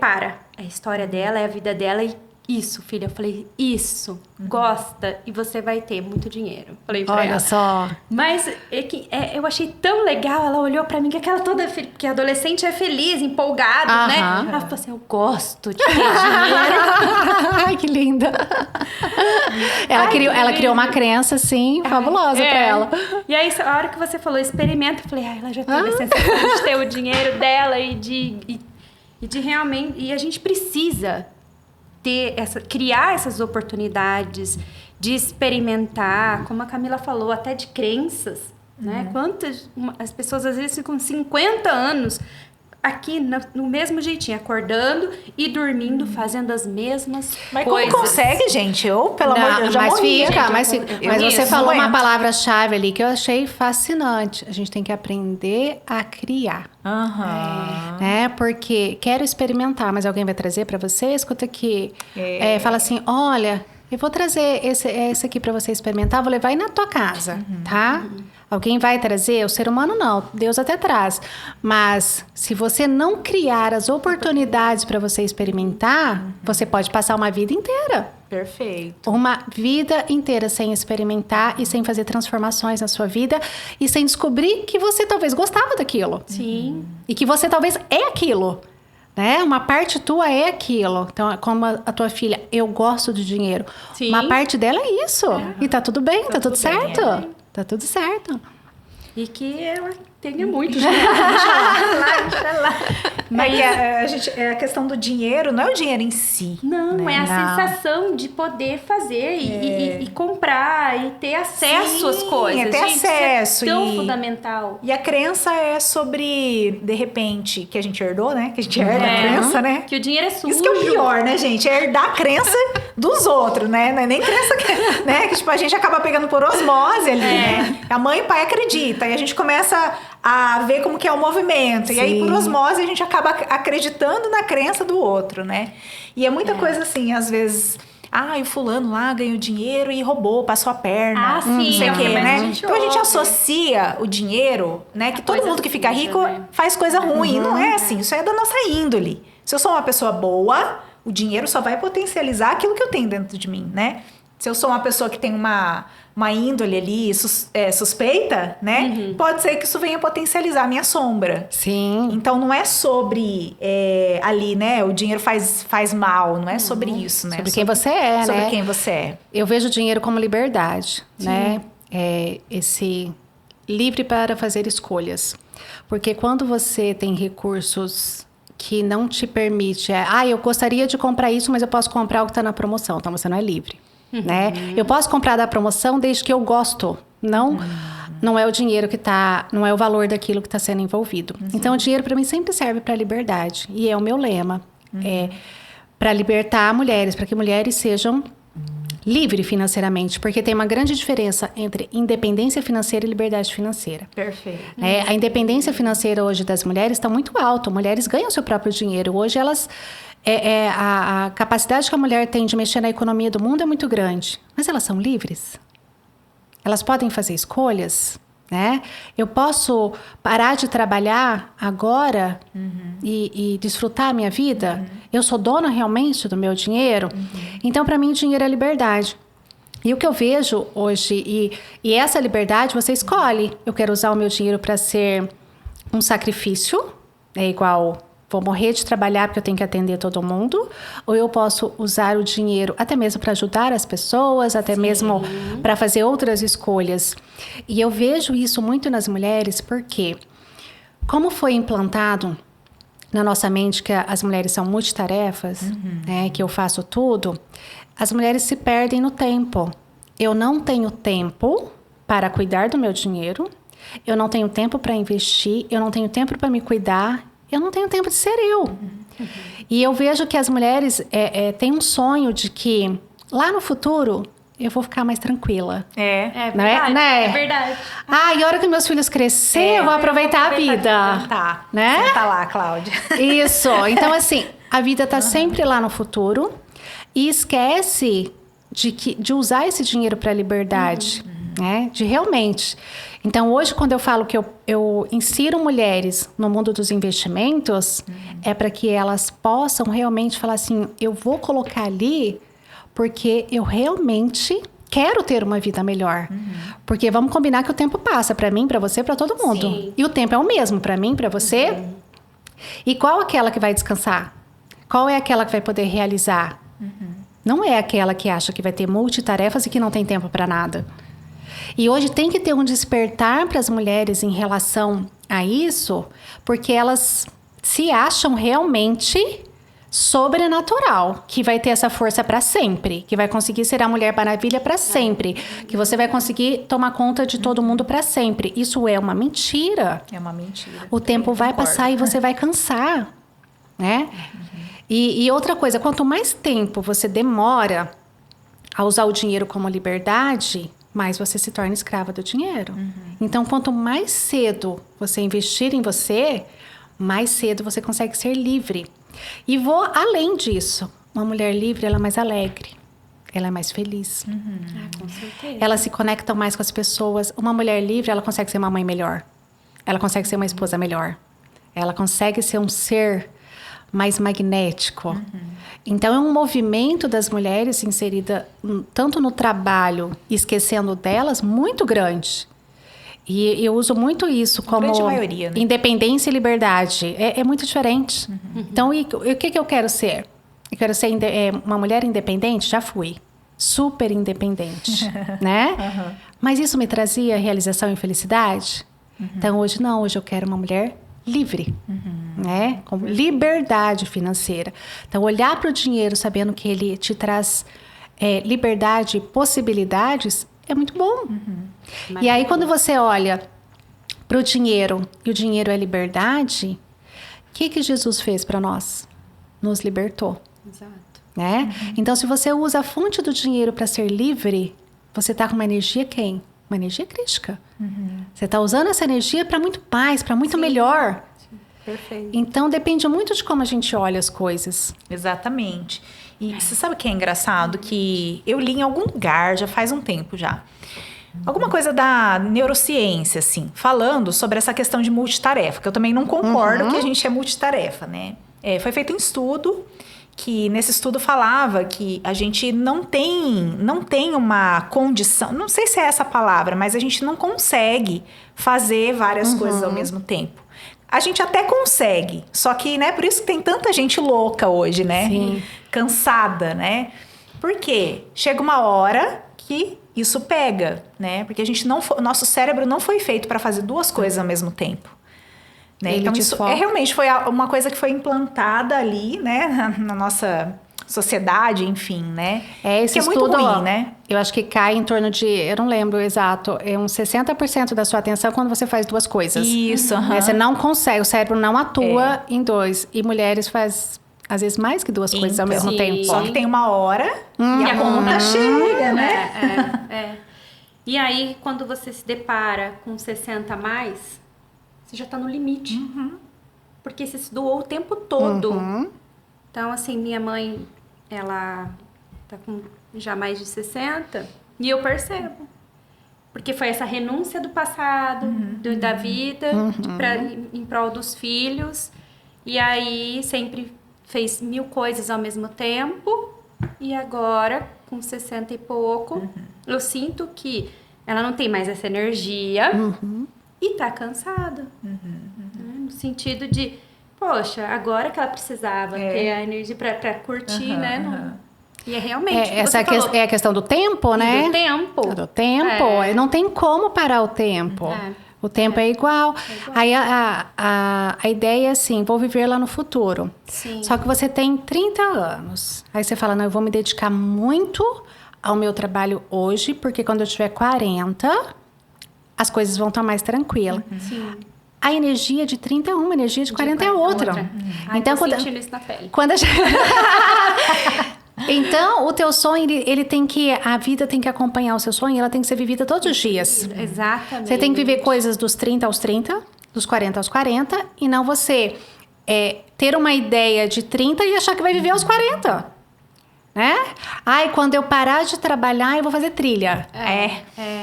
a história dela, é a vida dela e isso, filha. Eu falei, isso, gosta e você vai ter muito dinheiro. Falei pra ela. Olha só. Mas eu achei tão legal, ela olhou pra mim, que aquela toda... Porque adolescente é feliz, empolgado, né? Ela falou assim, eu gosto de ter dinheiro. Ai, que linda. Ela criou uma crença, assim, fabulosa pra ela. E aí, a hora que você falou experimenta, eu falei, ela já teve a sensação de ter o dinheiro dela e de realmente... E a gente precisa criar essas oportunidades de experimentar, como a Camila falou, até de crenças, né? As pessoas às vezes ficam 50 anos aqui no mesmo jeitinho, acordando e dormindo, fazendo as mesmas Mas coisas. como consegue, gente? Pelo amor de Deus, já mas morria. fica, Gente, mas você isso, falou não uma aguento. palavra-chave ali que eu achei fascinante. A gente tem que aprender a criar. Né? Porque quero experimentar, mas alguém vai trazer para você? Escuta aqui. Fala assim, olha, eu vou trazer esse aqui para você experimentar, vou levar aí na tua casa, tá? Alguém vai trazer? O ser humano não, Deus até traz. Mas se você não criar as oportunidades para você experimentar, você pode passar uma vida inteira. Perfeito. Uma vida inteira sem experimentar e sem fazer transformações na sua vida e sem descobrir que você talvez gostava daquilo. Sim. E que você talvez é aquilo. Né? Uma parte tua é aquilo. Então, como a tua filha, eu gosto de dinheiro. Sim. Uma parte dela é isso. E tá tudo bem, tá tudo certo. Tá tudo certo. E que ela tenha muito dinheiro. Inxalá. Mas a questão do dinheiro não é o dinheiro em si. Não, né? é a sensação de poder fazer e comprar e ter acesso às coisas. Ter acesso. Isso é tão fundamental. E a crença é sobre, de repente, que a gente herdou, né? Que a gente herda a crença, né? Que o dinheiro é sujo. Isso que é o pior, né, gente? É herdar a crença dos outros, né? Não é nem crença que, né? Que tipo, a gente acaba pegando por osmose ali, né? A mãe e o pai acreditam. E a gente começa a ver como que é o movimento. Sim. E aí, por osmose, a gente acaba acreditando na crença do outro, né? E é muita coisa assim, às vezes... o fulano lá ganhou dinheiro e roubou, passou a perna. Sim. Não sei o quê, né? gente Então a gente ouve. associa o dinheiro, né? Que todo coisa mundo que fica suja, rico né? faz coisa ruim. Não é assim, isso é da nossa índole. Se eu sou uma pessoa boa, o dinheiro só vai potencializar aquilo que eu tenho dentro de mim, né? Se eu sou uma pessoa que tem uma índole ali suspeita, né? Pode ser que isso venha potencializar a minha sombra. Sim. Então, não é sobre ali, né? O dinheiro faz mal. Não é sobre isso, né? Sobre quem você é, né? Sobre quem você é. Eu vejo o dinheiro como liberdade, né? Esse livre para fazer escolhas. Porque quando você tem recursos que não te permite... eu gostaria de comprar isso, mas eu posso comprar o que está na promoção. Então, você não é livre. Né? Eu posso comprar da promoção desde que eu gosto. Não é o dinheiro que tá... Não é o valor daquilo que está sendo envolvido. Então, o dinheiro, para mim, sempre serve para liberdade. E é o meu lema. Para libertar mulheres, para que mulheres sejam livre financeiramente, porque tem uma grande diferença entre independência financeira e liberdade financeira. Perfeito. A independência financeira hoje das mulheres está muito alta. Mulheres ganham seu próprio dinheiro. Hoje elas... a capacidade que a mulher tem de mexer na economia do mundo é muito grande. Mas elas são livres? Elas podem fazer escolhas? Né? Eu posso parar de trabalhar agora e desfrutar a minha vida? Eu sou dona realmente do meu dinheiro? Então, para mim, o dinheiro é liberdade. E o que eu vejo hoje, e essa liberdade você escolhe. Eu quero usar o meu dinheiro para ser um sacrifício, é igual... Vou morrer de trabalhar porque eu tenho que atender todo mundo. Ou eu posso usar o dinheiro até mesmo para ajudar as pessoas, até mesmo para fazer outras escolhas. E eu vejo isso muito nas mulheres porque, como foi implantado na nossa mente que as mulheres são multitarefas, né, que eu faço tudo, as mulheres se perdem no tempo. Eu não tenho tempo para cuidar do meu dinheiro, eu não tenho tempo para investir, eu não tenho tempo para me cuidar, eu não tenho tempo de ser eu. E eu vejo que as mulheres têm um sonho de que lá no futuro eu vou ficar mais tranquila. É Não verdade. é? É verdade. E a hora que meus filhos crescer, eu vou aproveitar a vida. Tá. Né? Senta lá, Cláudia. Isso. Então, assim, a vida tá sempre lá no futuro e esquece de usar esse dinheiro para a liberdade. Né? De realmente... Então, hoje, quando eu falo que eu insiro mulheres no mundo dos investimentos, é para que elas possam realmente falar assim, eu vou colocar ali porque eu realmente quero ter uma vida melhor. Porque vamos combinar que o tempo passa para mim, para você, para todo mundo. Sim. E o tempo é o mesmo para mim, para você. E qual é aquela que vai descansar? Qual é aquela que vai poder realizar? Não é aquela que acha que vai ter multitarefas e que não tem tempo para nada. E hoje tem que ter um despertar para as mulheres em relação a isso, porque elas se acham realmente sobrenatural, que vai ter essa força para sempre, que vai conseguir ser a Mulher Maravilha para sempre, que você vai conseguir tomar conta de todo mundo para sempre. Isso é uma mentira. É uma mentira. O tempo vai passar e você vai cansar, né? E outra coisa, quanto mais tempo você demora a usar o dinheiro como liberdade, mais você se torna escrava do dinheiro. Então, quanto mais cedo você investir em você, mais cedo você consegue ser livre. E vou além disso. Uma mulher livre, ela é mais alegre. Ela é mais feliz. Com certeza. Ela se conecta mais com as pessoas. Uma mulher livre, ela consegue ser uma mãe melhor. Ela consegue ser uma esposa melhor. Ela consegue ser um ser mais magnético. Então, é um movimento das mulheres inserida tanto no trabalho, esquecendo delas, muito grande. E eu uso muito isso como grande maioria, né? Independência e liberdade. É muito diferente. Então, o que eu quero ser? Eu quero ser uma mulher independente? Já fui. Super independente, né? Mas isso me trazia realização e felicidade? Então, hoje não. Hoje eu quero uma mulher livre, né? Com liberdade financeira. Então, olhar para o dinheiro sabendo que ele te traz liberdade e possibilidades é muito bom. E aí, quando você olha para o dinheiro e o dinheiro é liberdade, o que Jesus fez para nós? Nos libertou. Exato. Né? Então, se você usa a fonte do dinheiro para ser livre, você está com uma energia quem? Uma energia crística. Você está usando essa energia para muito mais, para muito melhor. Perfeito. Então, depende muito de como a gente olha as coisas. Exatamente. E você sabe o que é engraçado? Que eu li em algum lugar, já faz um tempo já, alguma coisa da neurociência, assim, falando sobre essa questão de multitarefa, que eu também não concordo que a gente é multitarefa, né? Foi feito um estudo, que nesse estudo falava que a gente não tem uma condição, não sei se é essa palavra, mas a gente não consegue fazer várias coisas ao mesmo tempo. A gente até consegue, só que, né, por isso que tem tanta gente louca hoje, né? Sim. Cansada, né? Por quê? Chega uma hora que isso pega, né? Porque nosso cérebro não foi feito para fazer duas coisas ao mesmo tempo. Né? Então, isso realmente foi uma coisa que foi implantada ali, né? Na nossa sociedade, enfim, né? Esse que é estudo, muito ruim, né? Eu acho que cai em torno de, eu não lembro exato, uns 60% da sua atenção quando você faz duas coisas. Isso, Você não consegue, o cérebro não atua em dois. E mulheres faz Às vezes mais que 2 coisas ao mesmo tempo. Só que tem uma hora e a conta chega, né? E aí, quando você se depara com 60 a mais, você já tá no limite. Porque você se doou o tempo todo. Então, assim, minha mãe, ela tá com já mais de 60 e eu percebo. Porque foi essa renúncia do passado, da vida, em prol dos filhos. E aí, sempre fez 1000 coisas ao mesmo tempo. E agora, com 60 e pouco, eu sinto que ela não tem mais essa energia e tá cansada. No sentido de, poxa, agora que ela precisava ter a energia pra curtir, né? E é realmente essa é a questão do tempo, né? Do tempo. Do tempo. Não tem como parar o tempo. O tempo é igual. Aí a ideia é assim, vou viver lá no futuro. Sim. Só que você tem 30 anos. Aí você fala, não, eu vou me dedicar muito ao meu trabalho hoje, porque quando eu tiver 40, as coisas vão estar mais tranquilas. Sim. A energia de 30 é uma, a energia de 40 é outra. Então, tô sentindo isso na pele. Então, o teu sonho, a vida tem que acompanhar o seu sonho, ela tem que ser vivida todos os dias. Exatamente. Você tem que viver coisas dos 30 aos 30, dos 40 aos 40, e não você ter uma ideia de 30 e achar que vai viver aos 40. Né? Ai, quando eu parar de trabalhar, eu vou fazer trilha.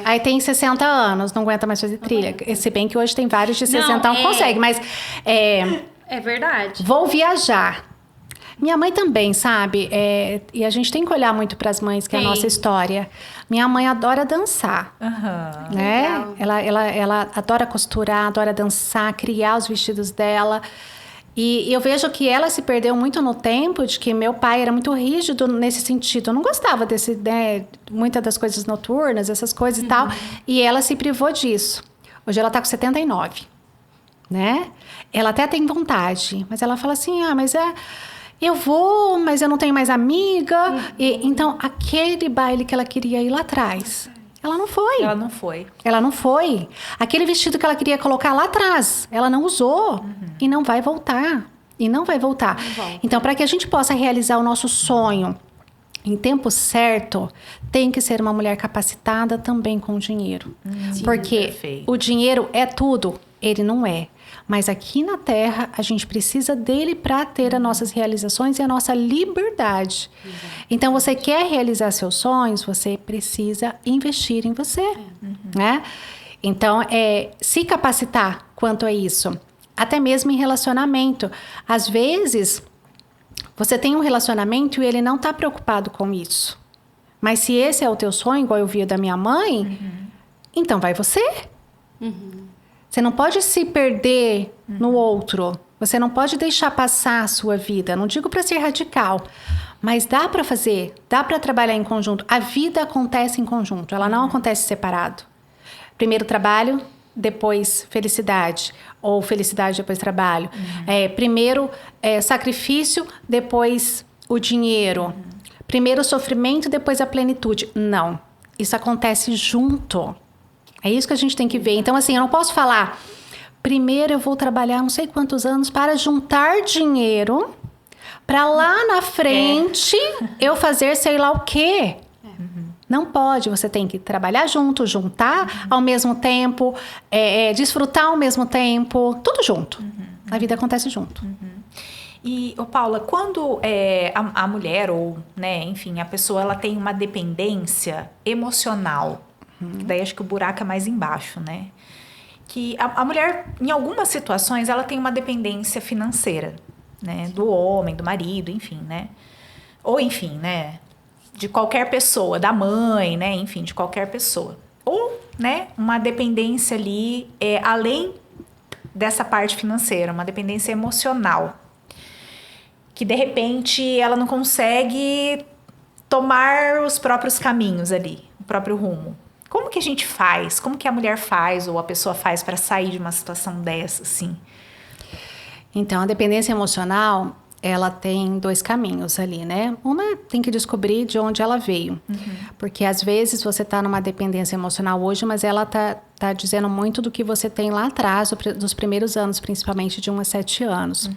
Aí tem 60 anos, não aguenta mais fazer trilha. Se bem que hoje tem vários de 60 anos que conseguem, mas... É verdade. Vou viajar. Minha mãe também, sabe? E a gente tem que olhar muito para as mães, que é a nossa história. Minha mãe adora dançar. Né? Ela adora costurar, adora dançar, criar os vestidos dela. E eu vejo que ela se perdeu muito no tempo, de que meu pai era muito rígido nesse sentido. Eu não gostava muitas das coisas noturnas, essas coisas e tal. E ela se privou disso. Hoje ela tá com 79, né? Ela até tem vontade, mas ela fala assim, mas eu vou, mas eu não tenho mais amiga. Então, aquele baile que ela queria ir lá atrás, ela não foi. Ela não foi. Aquele vestido que ela queria colocar lá atrás, ela não usou. E não vai voltar. Então, para que a gente possa realizar o nosso sonho em tempo certo, tem que ser uma mulher capacitada também com dinheiro. Porque o dinheiro é tudo, ele não é. Mas aqui na Terra, a gente precisa dele para ter as nossas realizações e a nossa liberdade. Então, você quer realizar seus sonhos, você precisa investir em você. Né? Então, se capacitar quanto a isso. Até mesmo em relacionamento. Às vezes, você tem um relacionamento e ele não está preocupado com isso. Mas se esse é o teu sonho, igual eu vi da minha mãe, então vai você. Você não pode se perder no outro. Você não pode deixar passar a sua vida. Não digo para ser radical, mas dá para fazer, dá para trabalhar em conjunto. A vida acontece em conjunto, ela não acontece separado. Primeiro trabalho, depois felicidade. Ou felicidade, depois trabalho. Primeiro sacrifício, depois o dinheiro. Primeiro o sofrimento, depois a plenitude. Não, isso acontece junto. É isso que a gente tem que ver. Então, assim, eu não posso falar, primeiro eu vou trabalhar não sei quantos anos para juntar dinheiro, para lá na frente eu fazer sei lá o quê. Não pode, você tem que trabalhar junto, juntar ao mesmo tempo, desfrutar ao mesmo tempo, tudo junto. A vida acontece junto. E, Paula, quando a mulher ou, né, enfim, a pessoa, ela tem uma dependência emocional, daí acho que o buraco é mais embaixo, né? Que a mulher, em algumas situações, ela tem uma dependência financeira, né? Do homem, do marido, enfim, né? Ou, enfim, né? De qualquer pessoa, da mãe, né? Enfim, de qualquer pessoa. Ou, né? Uma dependência ali, além dessa parte financeira, uma dependência emocional. Que, de repente, ela não consegue tomar os próprios caminhos ali, o próprio rumo. Como que a gente faz? Como que a mulher faz ou a pessoa faz para sair de uma situação dessa, assim? Então, a dependência emocional, ela tem 2 caminhos ali, né? Uma tem que descobrir de onde ela veio. Porque, às vezes, você está numa dependência emocional hoje, mas ela tá dizendo muito do que você tem lá atrás, dos primeiros anos, principalmente de 1 a 7 anos.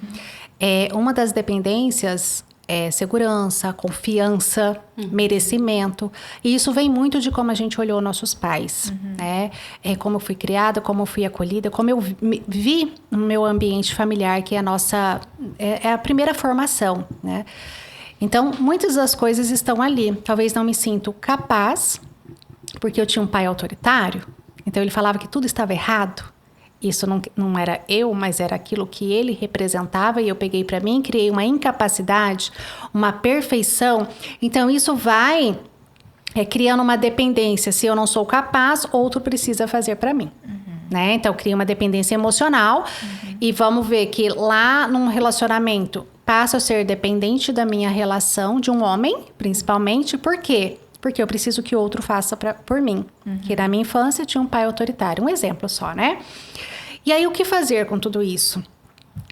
Uma das dependências é segurança, confiança, merecimento. E isso vem muito de como a gente olhou nossos pais, né? Como eu fui criada, como eu fui acolhida, como eu vi no meu ambiente familiar, que é a primeira formação, né? Então, muitas das coisas estão ali. Talvez não me sinto capaz, porque eu tinha um pai autoritário. Então, ele falava que tudo estava errado. Isso não era eu, mas era aquilo que ele representava e eu peguei para mim, criei uma incapacidade, uma perfeição. Então, isso vai criando uma dependência. Se eu não sou capaz, outro precisa fazer para mim. Né? Então, cria uma dependência emocional e vamos ver que lá num relacionamento passo a ser dependente da minha relação, de um homem, principalmente. Por quê? Porque eu preciso que o outro faça por mim. Que na minha infância tinha um pai autoritário. Um exemplo só, né? E aí, o que fazer com tudo isso?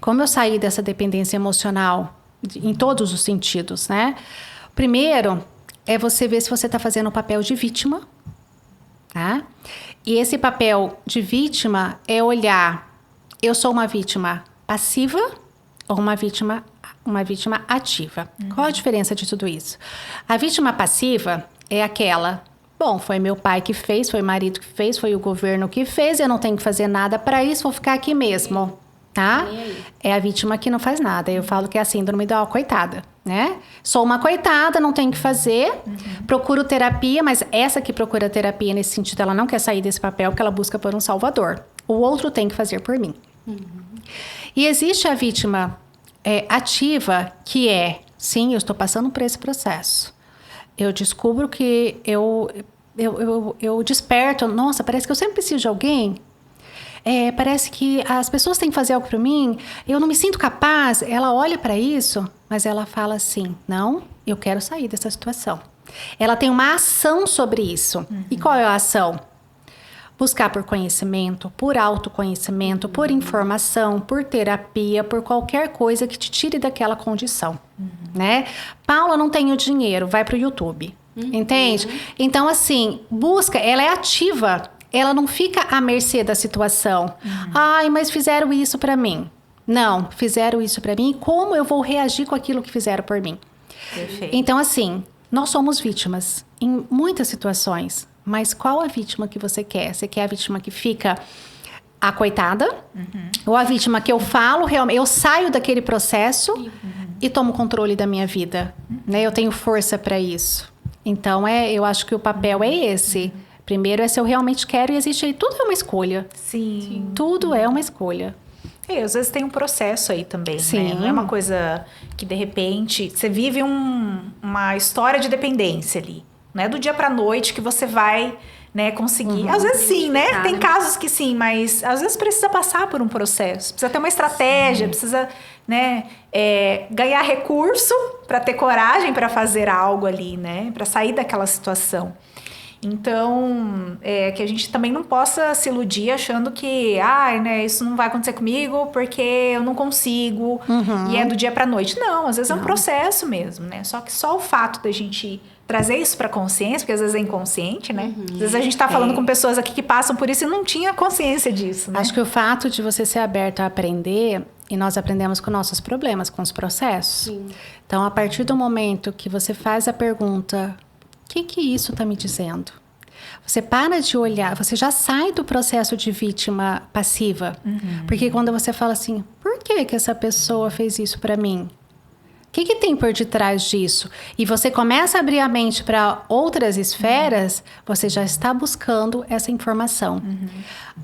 Como eu saí dessa dependência emocional em todos os sentidos, né? Primeiro, é você ver se você está fazendo o papel de vítima, tá? E esse papel de vítima é olhar, eu sou uma vítima passiva ou uma vítima ativa. Qual a diferença de tudo isso? A vítima passiva é aquela... Bom, foi meu pai que fez, foi o marido que fez, foi o governo que fez, eu não tenho que fazer nada para isso, vou ficar aqui mesmo, tá? É a vítima que não faz nada. Eu falo que é a síndrome da coitada, né? Sou uma coitada, não tenho que fazer, procuro terapia, mas essa que procura terapia nesse sentido, ela não quer sair desse papel porque ela busca por um salvador. O outro tem que fazer por mim. E existe a vítima ativa, que é, sim, eu estou passando por esse processo. Eu descubro que eu desperto, nossa, parece que eu sempre preciso de alguém. Parece que as pessoas têm que fazer algo para mim, eu não me sinto capaz. Ela olha para isso, mas ela fala assim, não, eu quero sair dessa situação. Ela tem uma ação sobre isso. E qual é a ação? Buscar por conhecimento, por autoconhecimento, por informação, por terapia, por qualquer coisa que te tire daquela condição, né? Paula, não tenho dinheiro, vai pro YouTube, entende? Então, assim, busca, ela é ativa, ela não fica à mercê da situação. Ai, mas fizeram isso pra mim. Não, fizeram isso pra mim, como eu vou reagir com aquilo que fizeram por mim? Perfeito. Então, assim, nós somos vítimas em muitas situações. Mas qual a vítima que você quer? Você quer a vítima que fica a coitada? Ou a vítima que eu falo, realmente, eu saio daquele processo e tomo controle da minha vida? Né? Eu tenho força para isso. Então, eu acho que o papel é esse. Primeiro é se eu realmente quero e existe aí. Tudo é uma escolha. Sim. Tudo é uma escolha. Às vezes tem um processo aí também, Sim. né? Não é uma coisa que, de repente, você vive uma história de dependência ali. Não é do dia pra noite que você vai, né, conseguir. Às vezes sim, né? Tem casos que sim, mas às vezes precisa passar por um processo. Precisa ter uma estratégia, precisa, né, ganhar recurso para ter coragem para fazer algo ali, né? Para sair daquela situação. Então, que a gente também não possa se iludir achando que, né, isso não vai acontecer comigo porque eu não consigo e é do dia pra noite. Não, às vezes é um processo mesmo, né? Só que só o fato da gente trazer isso pra consciência, porque às vezes é inconsciente, né? Às vezes a gente tá falando com pessoas aqui que passam por isso e não tinha consciência disso, né? Acho que o fato de você ser aberto a aprender, e nós aprendemos com nossos problemas, com os processos. Sim. Então, a partir do momento que você faz a pergunta... O que isso está me dizendo? Você para de olhar, você já sai do processo de vítima passiva. Porque quando você fala assim, por que essa pessoa fez isso para mim? O que tem por detrás disso? E você começa a abrir a mente para outras esferas, você já está buscando essa informação.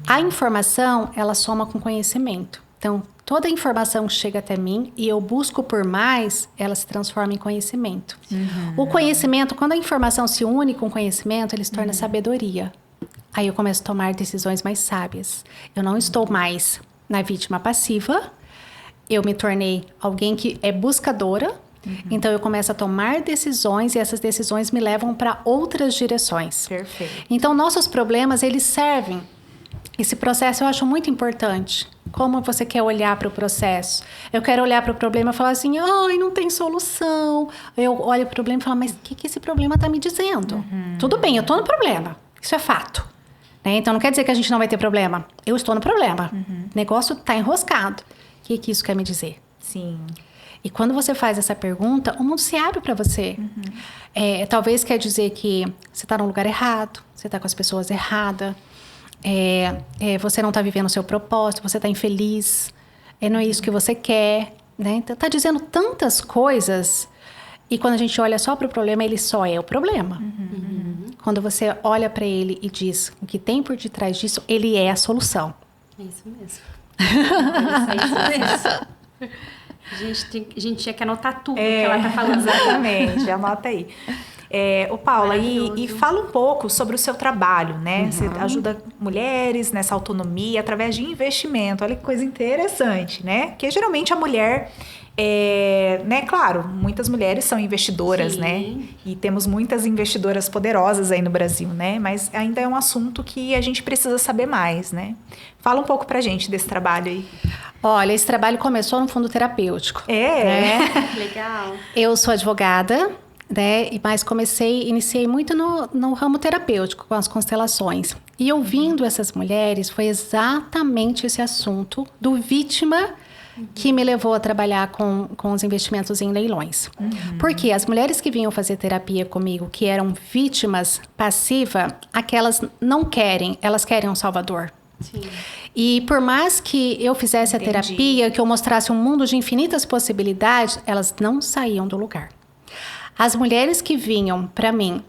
A informação, ela soma com conhecimento. Então, toda a informação que chega até mim e eu busco por mais, ela se transforma em conhecimento. O conhecimento, quando a informação se une com o conhecimento, ele se torna sabedoria. Aí eu começo a tomar decisões mais sábias. Eu não estou mais na vítima passiva, eu me tornei alguém que é buscadora, então eu começo a tomar decisões e essas decisões me levam para outras direções. Perfeito. Então, nossos problemas, eles servem. Esse processo eu acho muito importante. Como você quer olhar para o processo? Eu quero olhar para o problema e falar assim, ai, não tem solução. Eu olho para o problema e falo, mas o que esse problema está me dizendo? Tudo bem, eu estou no problema. Isso é fato. Né? Então, não quer dizer que a gente não vai ter problema. Eu estou no problema. O negócio está enroscado. O que isso quer me dizer? Sim. E quando você faz essa pergunta, o mundo se abre para você. Talvez quer dizer que você está no lugar errado, você está com as pessoas erradas, você não está vivendo o seu propósito, você está infeliz, não é isso que você quer, né? Então, está dizendo tantas coisas, e quando a gente olha só para o problema, ele só é o problema. Quando você olha para ele e diz o que tem por detrás disso, ele é a solução. É isso mesmo. É isso mesmo. A gente tinha que anotar tudo que ela tá falando. Exatamente, anota aí. Ô Paula, e fala um pouco sobre o seu trabalho, né? Você ajuda mulheres nessa autonomia através de investimento. Olha que coisa interessante, né? Porque geralmente a mulher... né? Claro, muitas mulheres são investidoras, Sim. né? E temos muitas investidoras poderosas aí no Brasil, né? Mas ainda é um assunto que a gente precisa saber mais, né? Fala um pouco pra gente desse trabalho aí. Olha, esse trabalho começou no fundo terapêutico. Legal. Eu sou advogada, né? Mas iniciei muito no ramo terapêutico, com as constelações. E ouvindo essas mulheres, foi exatamente esse assunto do vítima que me levou a trabalhar com os investimentos em leilões. Porque as mulheres que vinham fazer terapia comigo, que eram vítimas passivas, aquelas não querem, elas querem um salvador. Sim. E por mais que eu fizesse a terapia, que eu mostrasse um mundo de infinitas possibilidades, elas não saíam do lugar. As mulheres que vinham para mim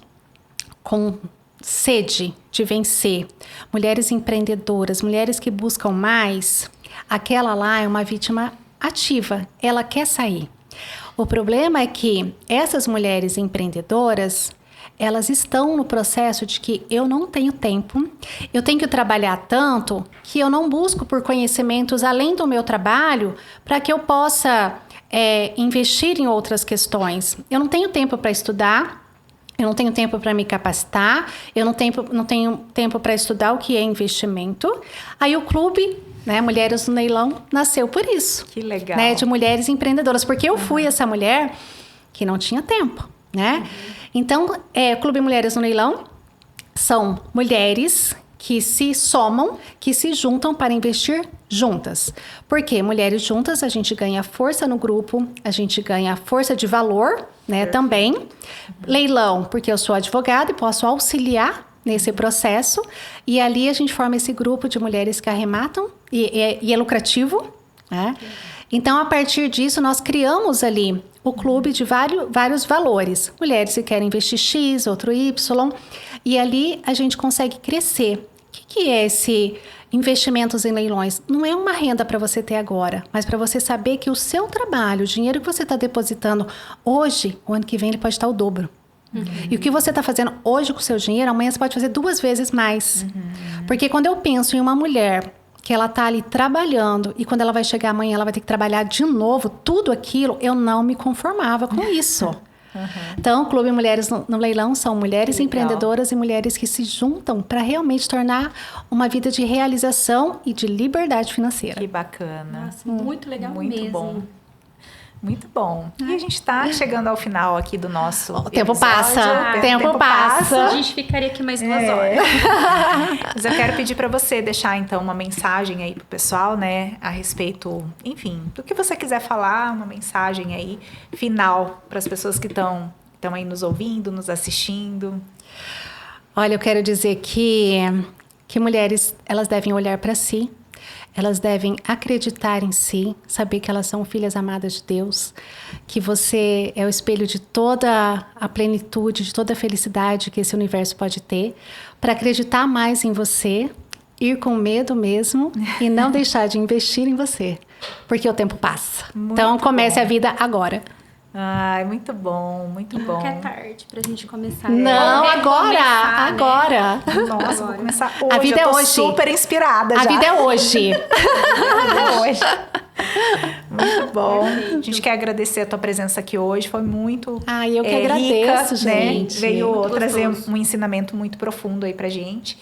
com sede de vencer, mulheres empreendedoras, mulheres que buscam mais, aquela lá é uma vítima ativa, ela quer sair. O problema é que essas mulheres empreendedoras, elas estão no processo de que eu não tenho tempo, eu tenho que trabalhar tanto que eu não busco por conhecimentos além do meu trabalho para que eu possa investir em outras questões. Eu não tenho tempo para estudar, eu não tenho tempo para me capacitar, eu não tenho tempo para estudar o que é investimento. Aí o clube, né, Mulheres no Leilão, nasceu por isso. Que legal. Né, de mulheres empreendedoras, porque eu fui essa mulher que não tinha tempo, né? Então, o Clube Mulheres no Leilão são mulheres que se somam, que se juntam para investir juntas. Porque mulheres juntas, a gente ganha força no grupo, a gente ganha força de valor, né, também. Leilão, porque eu sou advogada e posso auxiliar nesse processo. E ali a gente forma esse grupo de mulheres que arrematam e é lucrativo, né? Então, a partir disso, nós criamos ali o clube de vários valores. Mulheres que querem investir X, outro Y. E ali a gente consegue crescer. O que é esse investimentos em leilões? Não é uma renda para você ter agora, mas para você saber que o seu trabalho, o dinheiro que você está depositando hoje, o ano que vem ele pode estar o dobro. E o que você está fazendo hoje com o seu dinheiro, amanhã você pode fazer 2 vezes mais. Porque quando eu penso em uma mulher que ela está ali trabalhando e quando ela vai chegar amanhã ela vai ter que trabalhar de novo, tudo aquilo, eu não me conformava com isso. Então, o Clube Mulheres no Leilão são mulheres empreendedoras e mulheres que se juntam para realmente tornar uma vida de realização e de liberdade financeira. Que bacana. Nossa, muito legal muito mesmo. Bom. Muito bom. E a gente está chegando ao final aqui do nosso O tempo passa. Tempo passa. A gente ficaria aqui mais 2 horas. Mas eu quero pedir para você deixar, então, uma mensagem aí pro pessoal, né? A respeito, enfim, do que você quiser falar, uma mensagem aí final para as pessoas que estão aí nos ouvindo, nos assistindo. Olha, eu quero dizer que mulheres, elas devem olhar para si. Elas devem acreditar em si, saber que elas são filhas amadas de Deus, que você é o espelho de toda a plenitude, de toda a felicidade que esse universo pode ter, para acreditar mais em você, ir com medo mesmo e não deixar de investir em você, porque o tempo passa. Então, comece a vida agora. Ai, muito bom, muito bom. Nunca é tarde pra gente começar. Não, agora. Nossa, vou começar hoje. A vida eu tô é hoje. Super inspirada já. A vida é hoje. Muito bom. A gente quer agradecer a tua presença aqui hoje. Foi muito eu que agradeço, rica, gente. Né? Veio muito trazer gostoso. um ensinamento muito profundo aí pra gente.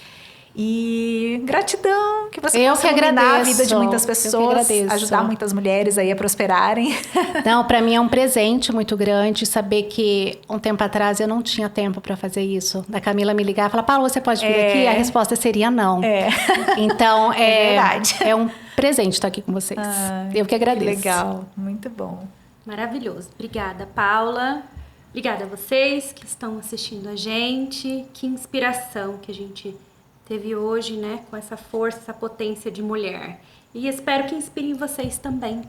E gratidão que você eu possa que iluminar agradeço. a vida de muitas pessoas, ajudar muitas mulheres aí a prosperarem. Não, para mim é um presente muito grande saber que um tempo atrás eu não tinha tempo para fazer isso. Da Camila me ligar e falar, Paula, você pode vir aqui? A resposta seria não. Então, verdade. É um presente estar aqui com vocês. Eu que agradeço. Que legal, muito bom. Maravilhoso. Obrigada, Paula. Obrigada a vocês que estão assistindo a gente. Que inspiração que a gente teve hoje, né? Com essa força, essa potência de mulher. E espero que inspirem vocês também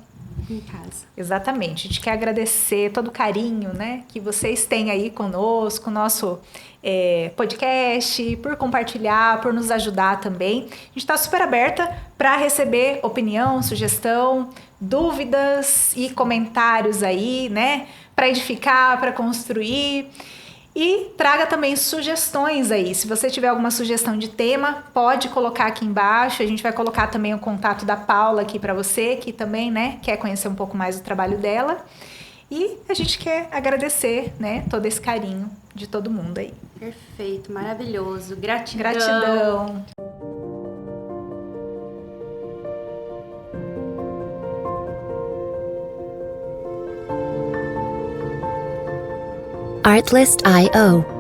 em casa. Exatamente. A gente quer agradecer todo o carinho, né, que vocês têm aí conosco, nosso podcast, por compartilhar, por nos ajudar também. A gente está super aberta para receber opinião, sugestão, dúvidas e comentários aí, né, para edificar, para construir. E traga também sugestões aí. Se você tiver alguma sugestão de tema, pode colocar aqui embaixo. A gente vai colocar também o contato da Paula aqui para você, que também, né, quer conhecer um pouco mais do trabalho dela. E a gente quer agradecer, né, todo esse carinho de todo mundo aí. Perfeito, maravilhoso. Gratidão. Gratidão. Artlist.io